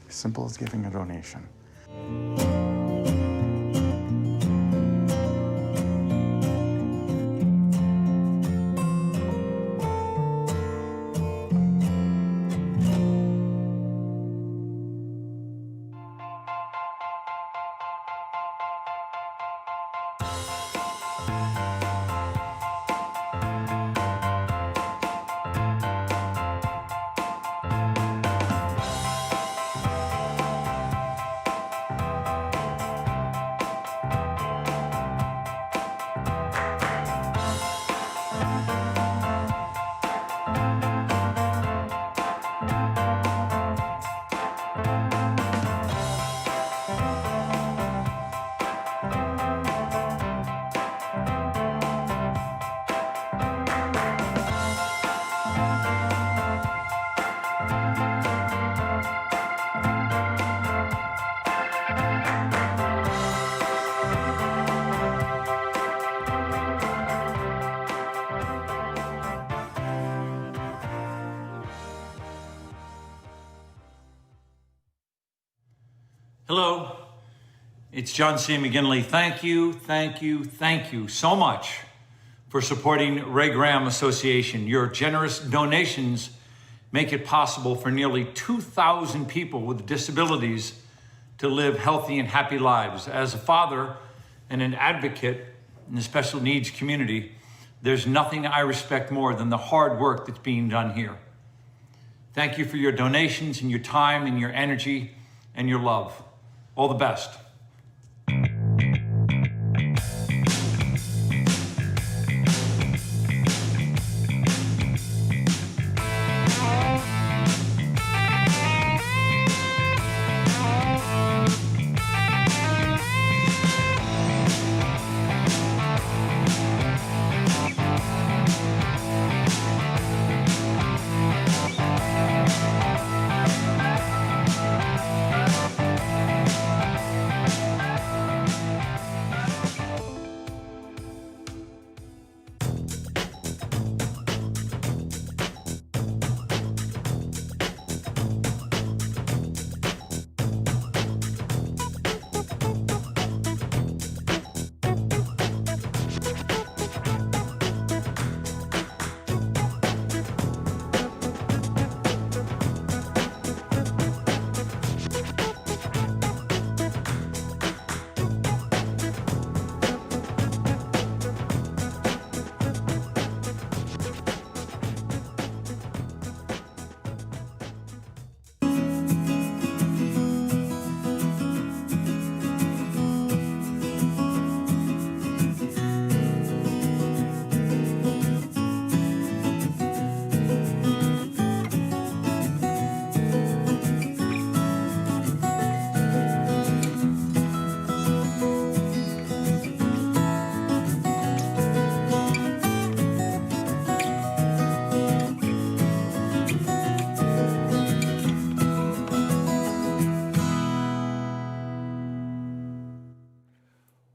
As simple as giving a donation. Hello, it's John C. McGinley. Thank you so much for supporting Ray Graham Association. Your generous donations make it possible for nearly 2,000 people with disabilities to live healthy and happy lives. As a father and an advocate in the special needs community, there's nothing I respect more than the hard work that's being done here. Thank you for your donations and your time and your energy and your love. All the best.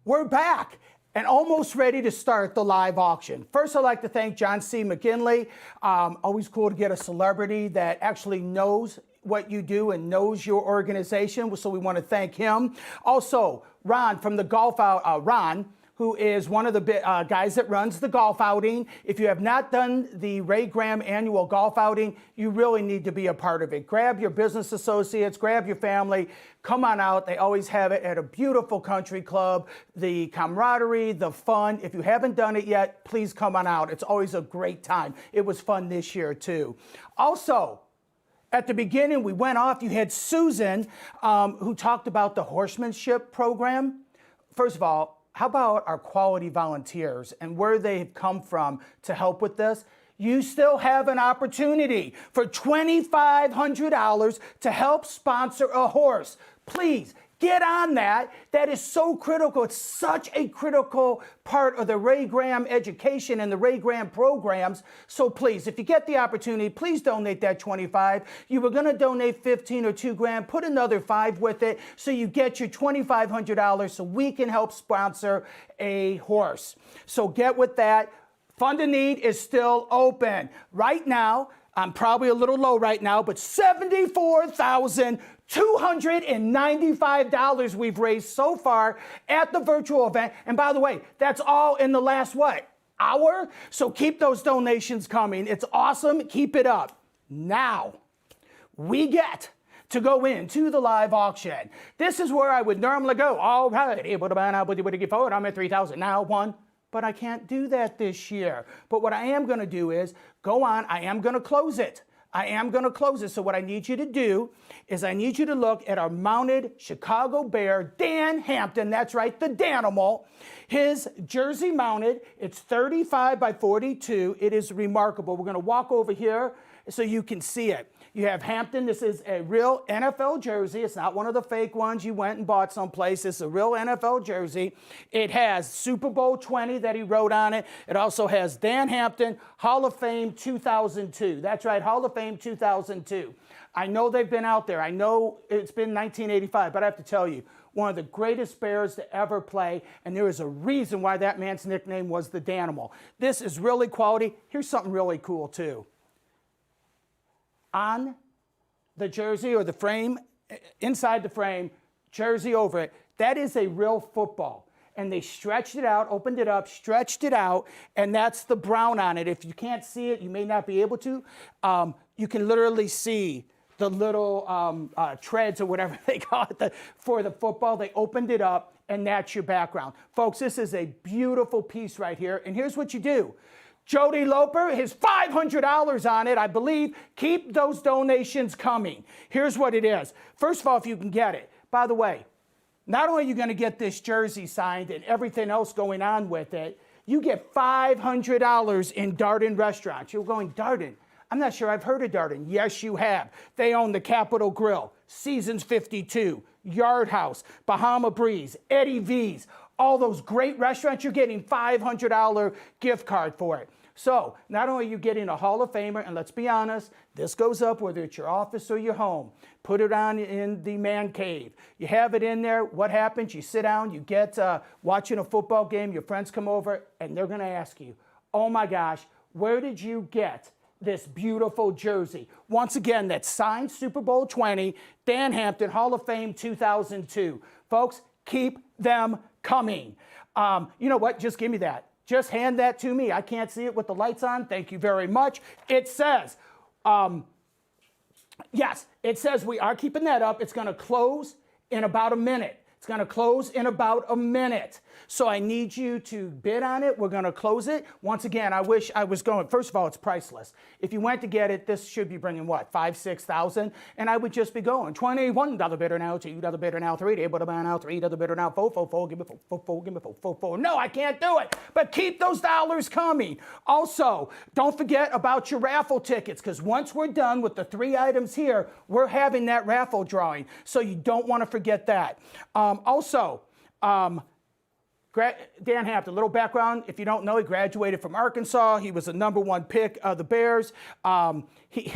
We're back and almost ready to start the live auction. First, I'd like to thank John C. McGinley. Always cool to get a celebrity that actually knows what you do and knows your organization, so we want to thank him. Also, Ron from the golf out, Ron, who is one of the guys that runs the golf outing. If you have not done the Ray Graham annual golf outing, you really need to be a part of it. Grab your business associates, grab your family, come on out. They always have it at a beautiful country club. The camaraderie, the fun. If you haven't done it yet, please come on out. It's always a great time. It was fun this year too. Also, at the beginning, we went off. You had Susan, who talked about the horsemanship program. First of all, how about our quality volunteers and where they've come from to help with this? You still have an opportunity for $2,500 to help sponsor a horse. Please get on that. That is so critical. It's such a critical part of the Ray Graham education and the Ray Graham programs. So please, if you get the opportunity, please donate that $25. You were going to donate $15 or $2,000. Put another $5 with it so you get your $2,500 so we can help sponsor a horse. So get with that. Fund a Need is still open. Right now, I'm probably a little low right now, but $74,295 we've raised so far at the virtual event. And by the way, that's all in the last, hour? So keep those donations coming. It's awesome. Keep it up. Now, we get to go into the live auction. This is where I would normally go. All right, able to buy now, but forward. I'm at 3,000 now, one. But I can't do that this year. But what I am going to do is go on. I am going to close it. So what I need you to do is I need you to look at our mounted Chicago Bear, Dan Hampton. That's right, the Danimal. His jersey mounted. It's 35 by 42. It is remarkable. We're going to walk over here so you can see it. You have Hampton. This is a real NFL jersey. It's not one of the fake ones you went and bought someplace. It's a real NFL jersey. It has Super Bowl 20 that he wrote on it. It also has Dan Hampton, Hall of Fame 2002. That's right, Hall of Fame 2002. I know they've been out there. I know it's been 1985, but I have to tell you, one of the greatest Bears to ever play, and there is a reason why that man's nickname was the Danimal. This is really quality. Here's something really cool, too. On the jersey or the frame, inside the frame, jersey over it, that is a real football. And they stretched it out, opened it up, stretched it out, and that's the brown on it. If you can't see it, you may not be able to. you can literally see the little treads or whatever they call it for the football. They opened it up, and that's your background. Folks, this is a beautiful piece right here, and here's what you do. Jody Loper, his $500 on it, I believe. Keep those donations coming. Here's what it is. First of all, if you can get it. By the way, not only are you going to get this jersey signed and everything else going on with it, you get $500 in Darden restaurants. You're going, Darden? I'm not sure I've heard of Darden. Yes, you have. They own the Capitol Grill, Seasons 52, Yard House, Bahama Breeze, Eddie V's, all those great restaurants. You're getting $500 gift card for it. So not only are you getting a Hall of Famer, and let's be honest, this goes up whether it's your office or your home. Put it on in the man cave. You have it in there. What happens? You sit down, you get watching a football game, your friends come over, and they're going to ask you, oh my gosh, where did you get this beautiful jersey? Once again, that's signed Super Bowl 20, Dan Hampton, Hall of Fame 2002. Folks, keep them coming. You know what? Just give me that. Just hand that to me. I can't see it with the lights on. Thank you very much. It says, yes, it says we are keeping that up. It's going to close in about a minute. It's going to close in about a minute. So I need you to bid on it. We're going to close it. Once again, I wish I was going. First of all, it's priceless. If you went to get it, this should be bringing what, 5,000, 6,000? And I would just be going $21 bidder now, $2 bidder now, $3 bidder now, $3 bidder now, $4, give me $4, give me $4. No, I can't do it. But keep those dollars coming. Also, don't forget about your raffle tickets, because once we're done with the 3 items here, we're having that raffle drawing. So you don't want to forget that. Dan Hampton, a little background. If you don't know, he graduated from Arkansas. He was the #1 pick of the Bears.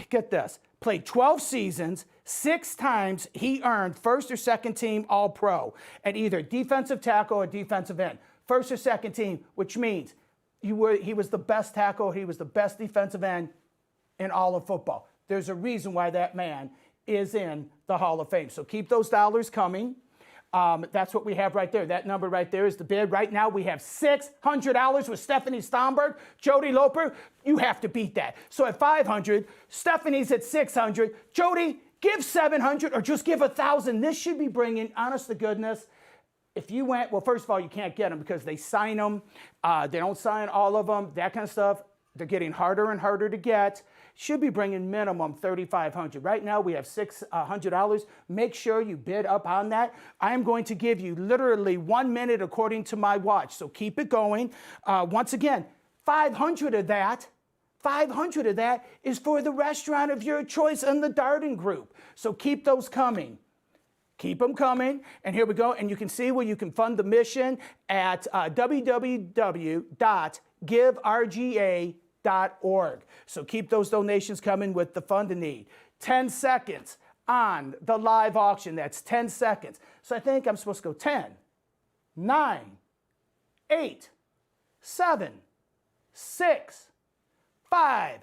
Get this, played 12 seasons. 6 times he earned first or second team All-Pro at either defensive tackle or defensive end. First or second team, which means he was the best tackle, he was the best defensive end in all of football. There's a reason why that man is in the Hall of Fame. So keep those dollars coming. That's what we have right there. That number right there is the bid. Right now we have $600 with Stephanie Stomberg. Jody Loper, you have to beat that. So at $500, Stephanie's at $600. Jody, give $700 or just give $1,000. This should be bringing, honest to goodness, if you went, well, first of all, you can't get them because they sign them. They don't sign all of them, that kind of stuff. They're getting harder and harder to get. Should be bringing minimum $3,500. Right now we have $600. Make sure you bid up on that. I am going to give you literally 1 minute according to my watch. So keep it going. Once again, 500 of that is for the restaurant of your choice and the Darden Group. So keep those coming. Keep them coming. And here we go. And you can see where you can fund the mission at www.giverga.org. So keep those donations coming with the fund in need. 10 seconds on the live auction. That's 10 seconds. So I think I'm supposed to go 10, 9, 8, 7, 6, 5,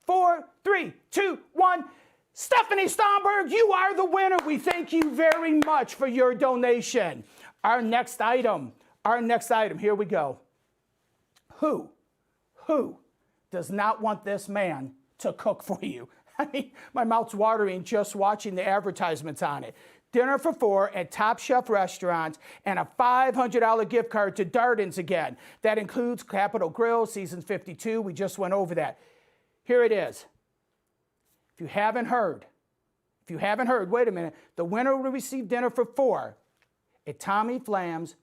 4, 3, 2, 1. Stephanie Stomberg, you are the winner. We thank you very much for your donation. Our next item, here we go. Who does not want this man to cook for you? I mean, my mouth's watering just watching the advertisements on it. Dinner for 4 at Top Chef restaurants and a $500 gift card to Darden's again. That includes Capitol Grill, Seasons 52. We just went over that. Here it is. If you haven't heard, wait a minute. The winner will receive dinner for 4 at Tommy Flam's.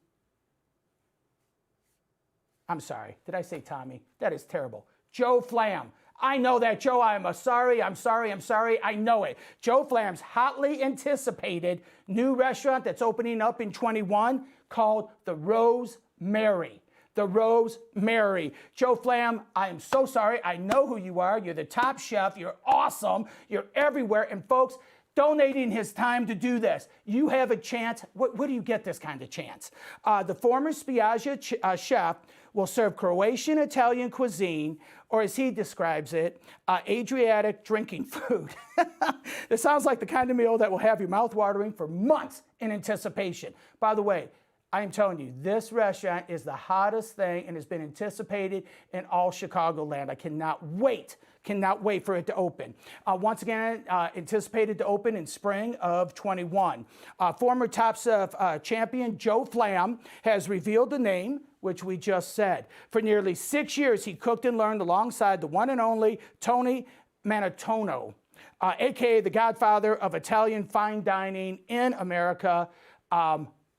I'm sorry. Did I say Tommy? That is terrible. Joe Flam. I know that, Joe. I'm sorry. I know it. Joe Flam's hotly anticipated new restaurant that's opening up in 21 called the Rosemary. The Rosemary. Joe Flam, I am so sorry. I know who you are. You're the top chef. You're awesome. You're everywhere. And folks, donating his time to do this, you have a chance. Where do you get this kind of chance? The former Spiaggia chef will serve Croatian Italian cuisine, or as he describes it, Adriatic drinking food. It sounds like the kind of meal that will have your mouth watering for months in anticipation. By the way, I am telling you, this restaurant is the hottest thing and has been anticipated in all Chicagoland. I cannot wait for it to open. Once again, anticipated to open in spring of 21. Former Top Chef champion Joe Flam has revealed the name, which we just said. For nearly 6 years, he cooked and learned alongside the one and only Tony Manitono, aka the godfather of Italian fine dining in America.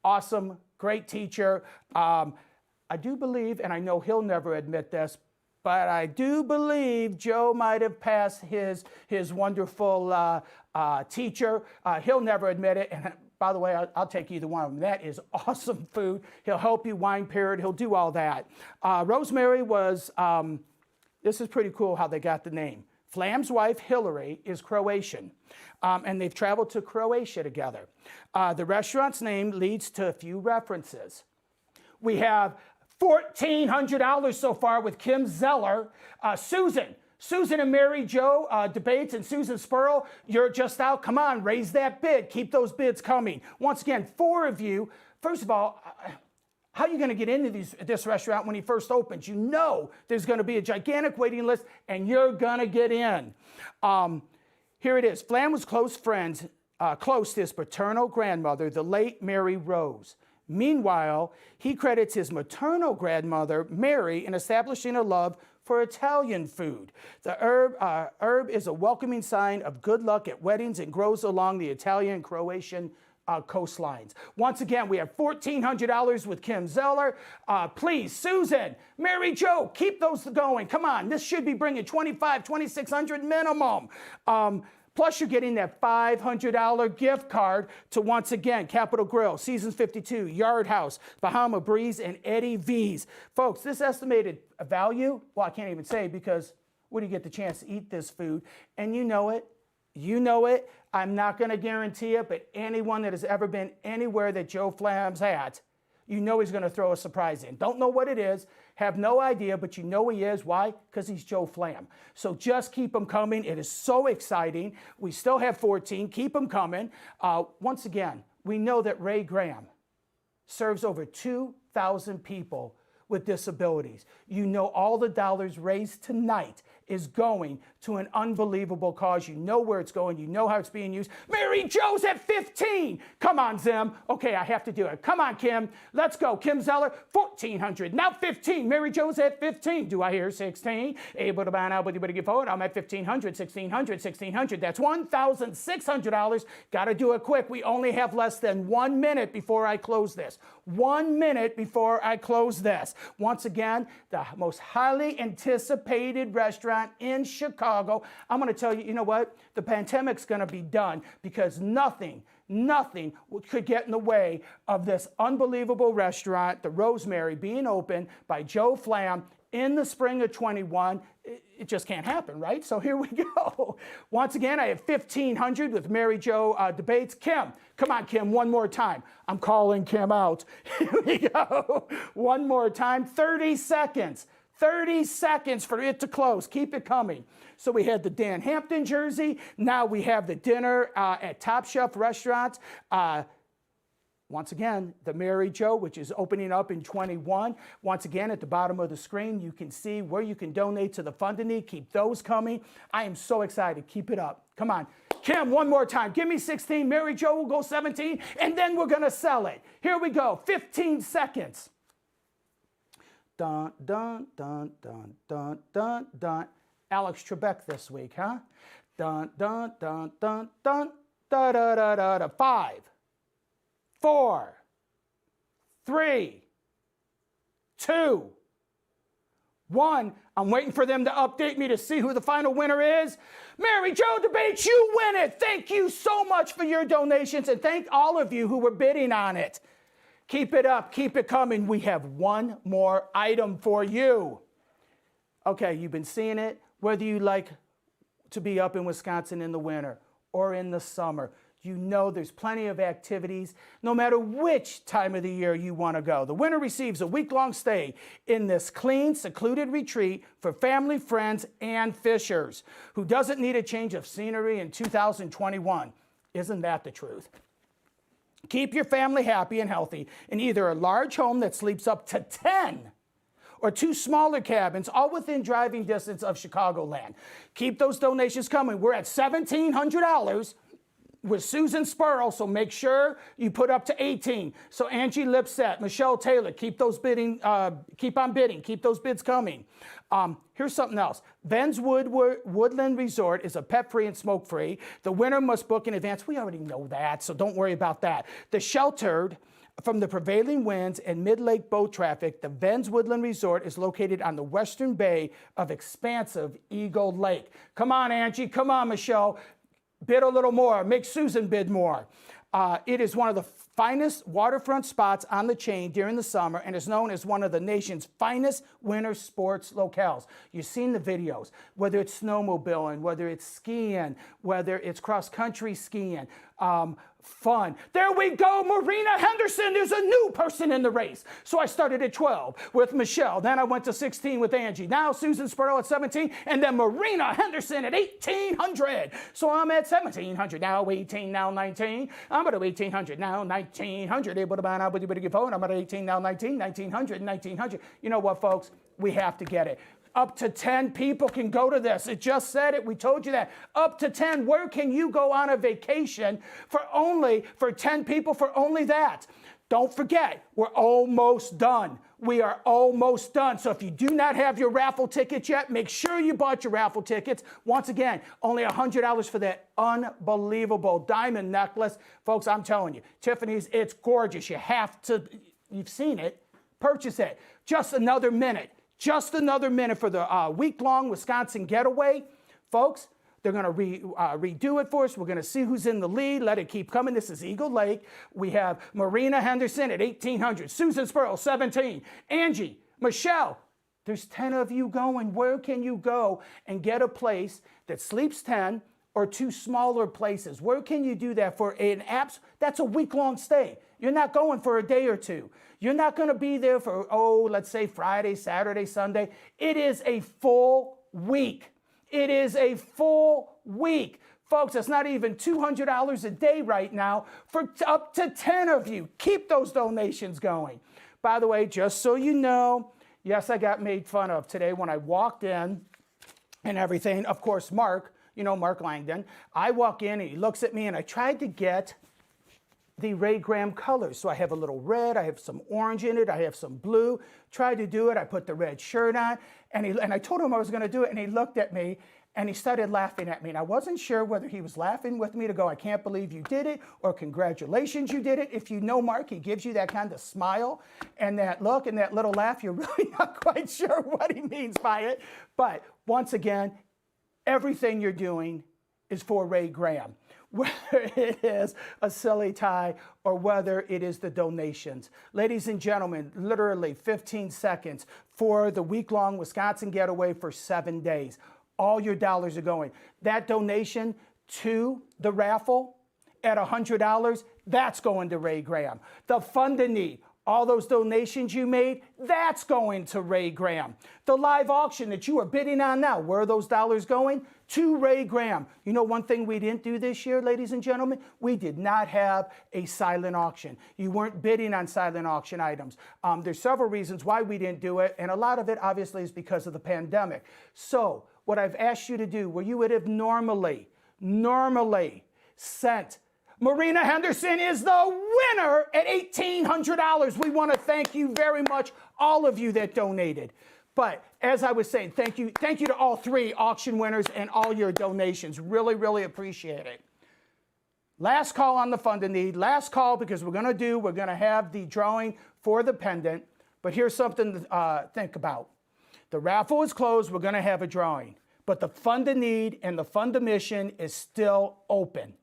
Awesome, great teacher. I do believe, and I know he'll never admit this, but I do believe Joe might have passed his wonderful teacher. He'll never admit it. And by the way, I'll take either one of them. That is awesome food. He'll help you wine period. He'll do all that. Rosemary was, this is pretty cool how they got the name. Flam's wife, Hillary, is Croatian, and they've traveled to Croatia together. The restaurant's name leads to a few references. We have $1,400 so far with Kim Zeller. Susan and Mary Jo debates, and Susan Spurl, you're just out. Come on, raise that bid. Keep those bids coming. Once again, 4 of you. First of all, how are you going to get into this restaurant when he first opens? You know there's going to be a gigantic waiting list, and you're going to get in. Here it is. Flam was close to his paternal grandmother, the late Mary Rose. Meanwhile, he credits his maternal grandmother, Mary, in establishing a love for Italian food. The herb is a welcoming sign of good luck at weddings and grows along the Italian and Croatian coastlines. Once again, we have $1,400 with Kim Zeller. Please, Susan, Mary Jo, keep those going. Come on, this should be bringing $2,600 minimum. Plus, you're getting that $500 gift card to, once again, Capitol Grill, Seasons 52, Yard House, Bahama Breeze, and Eddie V's. Folks, this estimated value, well, I can't even say because when you get the chance to eat this food, and you know it, I'm not going to guarantee it, but anyone that has ever been anywhere that Joe Flam's at, you know he's going to throw a surprise in. Don't know what it is, have no idea, but you know he is. Why? Because he's Joe Flam. So just keep them coming. It is so exciting. We still have 14. Keep them coming. Once again, we know that Ray Graham serves over 2,000 people with disabilities. You know all the dollars raised tonight is going to an unbelievable cause. You know where it's going. You know how it's being used. Mary Jo's at 15. Come on, Zim. Okay, I have to do it. Come on, Kim. Let's go. Kim Zeller, 1,400. Now 15. Mary Jo's at 15. Do I hear 16? Able to buy now, but you better get forward. I'm at 1,500, 1,600, 1,600. That's $1,600. Got to do it quick. We only have less than 1 minute before I close this. 1 minute before I close this. Once again, the most highly anticipated restaurant in Chicago. I'm going to tell you, you know what? The pandemic's going to be done because nothing could get in the way of this unbelievable restaurant, the Rosemary, being opened by Joe Flam in the spring of 21. It just can't happen, right? So here we go. Once again, I have 1,500 with Mary Jo debates. Kim, come on, Kim, one more time. I'm calling Kim out. Here we go. One more time. 30 seconds. 30 seconds for it to close. Keep it coming. So we had the Dan Hampton jersey. Now we have the dinner at Top Chef restaurants. Once again, the Mary Jo, which is opening up in 21. Once again, at the bottom of the screen, you can see where you can donate to the Fund a Need. Keep those coming. I am so excited. Keep it up. Come on. Kim, one more time. Give me 16. Mary Jo will go 17, and then we're going to sell it. Here we go. 15 seconds. Dun, dun, dun, dun, dun, dun, dun. Alex Trebek this week, huh? Dun, dun, dun, dun, dun, da, da, da, da, da. 5, 4, 3, 2, 1. I'm waiting for them to update me to see who the final winner is. Mary Jo debates, you win it. Thank you so much for your donations, and thank all of you who were bidding on it. Keep it up. Keep it coming. We have one more item for you. Okay, you've been seeing it. Whether you like to be up in Wisconsin in the winter or in the summer, you know there's plenty of activities no matter which time of the year you want to go. The winner receives a week-long stay in this clean, secluded retreat for family, friends, and fishers. Who doesn't need a change of scenery in 2021? Isn't that the truth? Keep your family happy and healthy in either a large home that sleeps up to 10 or 2 smaller cabins, all within driving distance of Chicagoland. Keep those donations coming. We're at $1,700 with Susan Spurl, so make sure you put up to 18. So Angie Lipset, Michelle Taylor, keep on bidding, keep those bids coming. Here's something else. Ben's Woodland Resort is a pet-free and smoke-free. The winner must book in advance. We already know that, so don't worry about that. The sheltered from the prevailing winds and mid-lake boat traffic, the Ben's Woodland Resort is located on the western bay of expansive Eagle Lake. Come on, Angie. Come on, Michelle. Bid a little more. Make Susan bid more. It is one of the finest waterfront spots on the chain during the summer and is known as one of the nation's finest winter sports locales. You've seen the videos, whether it's snowmobiling, whether it's skiing, whether it's cross-country skiing, fun. There we go, Marina Henderson. There's a new person in the race. So I started at 12 with Michelle. Then I went to 16 with Angie. Now Susan Spurl at 17, and then Marina Henderson at 1,800. So I'm at 1,700, now 18, now 19. I'm at 1,800, now 1,900. I'm at 18, now 19, 1,900, 1,900. You know what, folks? We have to get it. Up to 10 people can go to this. It just said it. We told you that. Up to 10. Where can you go on a vacation for 10 people for only that? Don't forget, we're almost done. We are almost done. So if you do not have your raffle tickets yet, make sure you bought your raffle tickets. Once again, only $100 for that unbelievable diamond necklace. Folks, I'm telling you, Tiffany's, it's gorgeous. You've seen it. Purchase it. Just another minute. Just another minute for the week-long Wisconsin getaway. Folks, they're going to redo it for us. We're going to see who's in the lead. Let it keep coming. This is Eagle Lake. We have Marina Henderson at 1,800. Susan Spurl, 17. Angie, Michelle, there's 10 of you going. Where can you go and get a place that sleeps 10 or 2 smaller places? Where can you do that for an apps? That's a week-long stay. You're not going for a day or two. You're not going to be there for, let's say Friday, Saturday, Sunday. It is a full week. It is a full week. Folks, it's not even $200 a day right now for up to 10 of you. Keep those donations going. By the way, just so you know, yes, I got made fun of today when I walked in and everything. Of course, Mark, Mark Langdon. I walk in and he looks at me and I tried to get the Ray Graham colors. So I have a little red, I have some orange in it, I have some blue. Tried to do it, I put the red shirt on, and I told him I was gonna do it, and he looked at me, and he started laughing at me. And I wasn't sure whether he was laughing with me to go, I can't believe you did it, or congratulations, you did it. If you know Mark, he gives you that kind of smile, and that look, and that little laugh, you're really not quite sure what he means by it. But once again, everything you're doing is for Ray Graham. Whether it is a silly tie or whether it is the donations. Ladies and gentlemen, literally 15 seconds for the week-long Wisconsin getaway for 7 days. All your dollars are going. That donation to the raffle at $100, that's going to Ray Graham. The Fund a Need, all those donations you made, that's going to Ray Graham. The live auction that you are bidding on now, where are those dollars going? To Ray Graham. You know one thing we didn't do this year, ladies and gentlemen? We did not have a silent auction. You weren't bidding on silent auction items. There's several reasons why we didn't do it, and a lot of it obviously is because of the pandemic. So what I've asked you to do, where you would have normally sent, Marina Henderson is the winner at $1,800. We want to thank you very much, all of you that donated. But as I was saying, thank you to all 3 auction winners and all your donations. Really, really appreciate it. Last call on the Fund a Need. Last call, because we're going to have the drawing for the pendant. But here's something to think about. The raffle is closed. We're going to have a drawing. But the Fund a Need and the Fund a Mission is still open.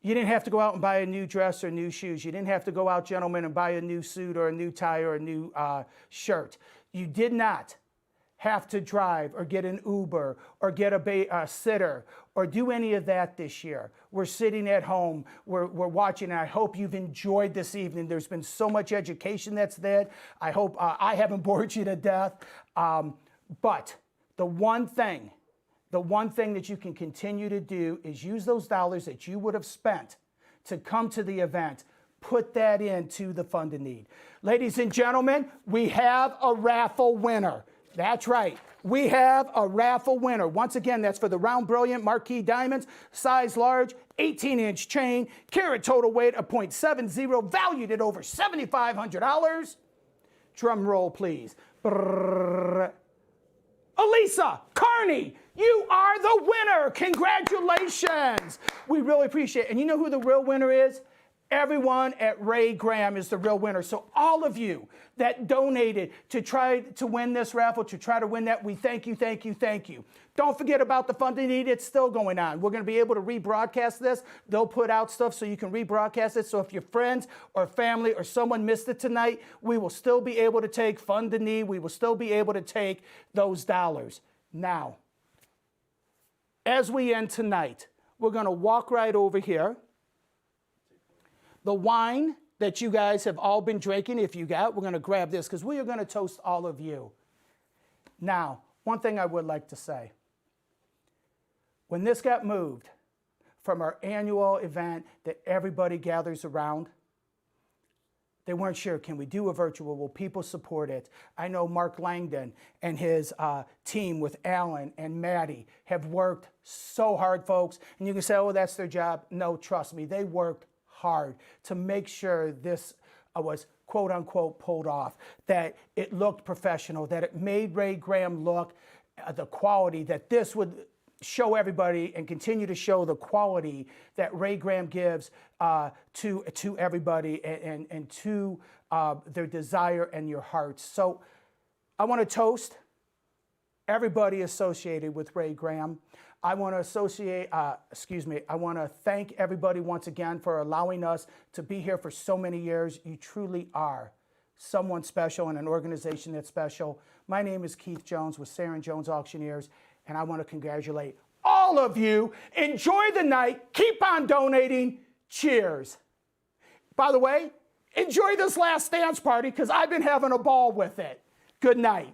You didn't have to go out and buy a new dress or new shoes. You didn't have to go out, gentlemen, and buy a new suit or a new tie or a new shirt. You did not have to drive or get an Uber or get a sitter or do any of that this year. We're sitting at home, we're watching, and I hope you've enjoyed this evening. There's been so much education that's there. I hope I haven't bored you to death. But the one thing that you can continue to do is use those dollars that you would have spent to come to the event, put that into the Fund a Need. Ladies and gentlemen, we have a raffle winner. That's right. We have a raffle winner. Once again, that's for the Round Brilliant Marquee Diamonds, size large, 18-inch chain, carat total weight of 0.70, valued at over $7,500. Drum roll, please. Brrr. Elisa Carney, you are the winner. Congratulations. We really appreciate it. And you know who the real winner is? Everyone at Ray Graham is the real winner. So all of you that donated to try to win this raffle, to try to win that, we thank you, thank you, thank you. Don't forget about the Fund a Need. It's still going on. We're going to be able to rebroadcast this. They'll put out stuff so you can rebroadcast it. So if your friends or family or someone missed it tonight, we will still be able to take Fund a Need. We will still be able to take those dollars. Now, as we end tonight, we're going to walk right over here. The wine that you guys have all been drinking, if you got, we're going to grab this because we are going to toast all of you. Now, one thing I would like to say. When this got moved from our annual event that everybody gathers around, they weren't sure, can we do a virtual? Will people support it? I know Mark Langdon and his team with Alan and Maddie have worked so hard, folks. And you can say, oh, that's their job. No, trust me, they worked hard to make sure this was quote unquote pulled off, that it looked professional, that it made Ray Graham look the quality, that this would show everybody and continue to show the quality that Ray Graham gives to everybody and to their desire and your hearts. So I want to toast everybody associated with Ray Graham. I want to I want to thank everybody once again for allowing us to be here for so many years. You truly are someone special and an organization that's special. My name is Keith Jones with Sarah & Jones Auctioneers, and I want to congratulate all of you. Enjoy the night. Keep on donating. Cheers. By the way, enjoy this last dance party because I've been having a ball with it. Good night.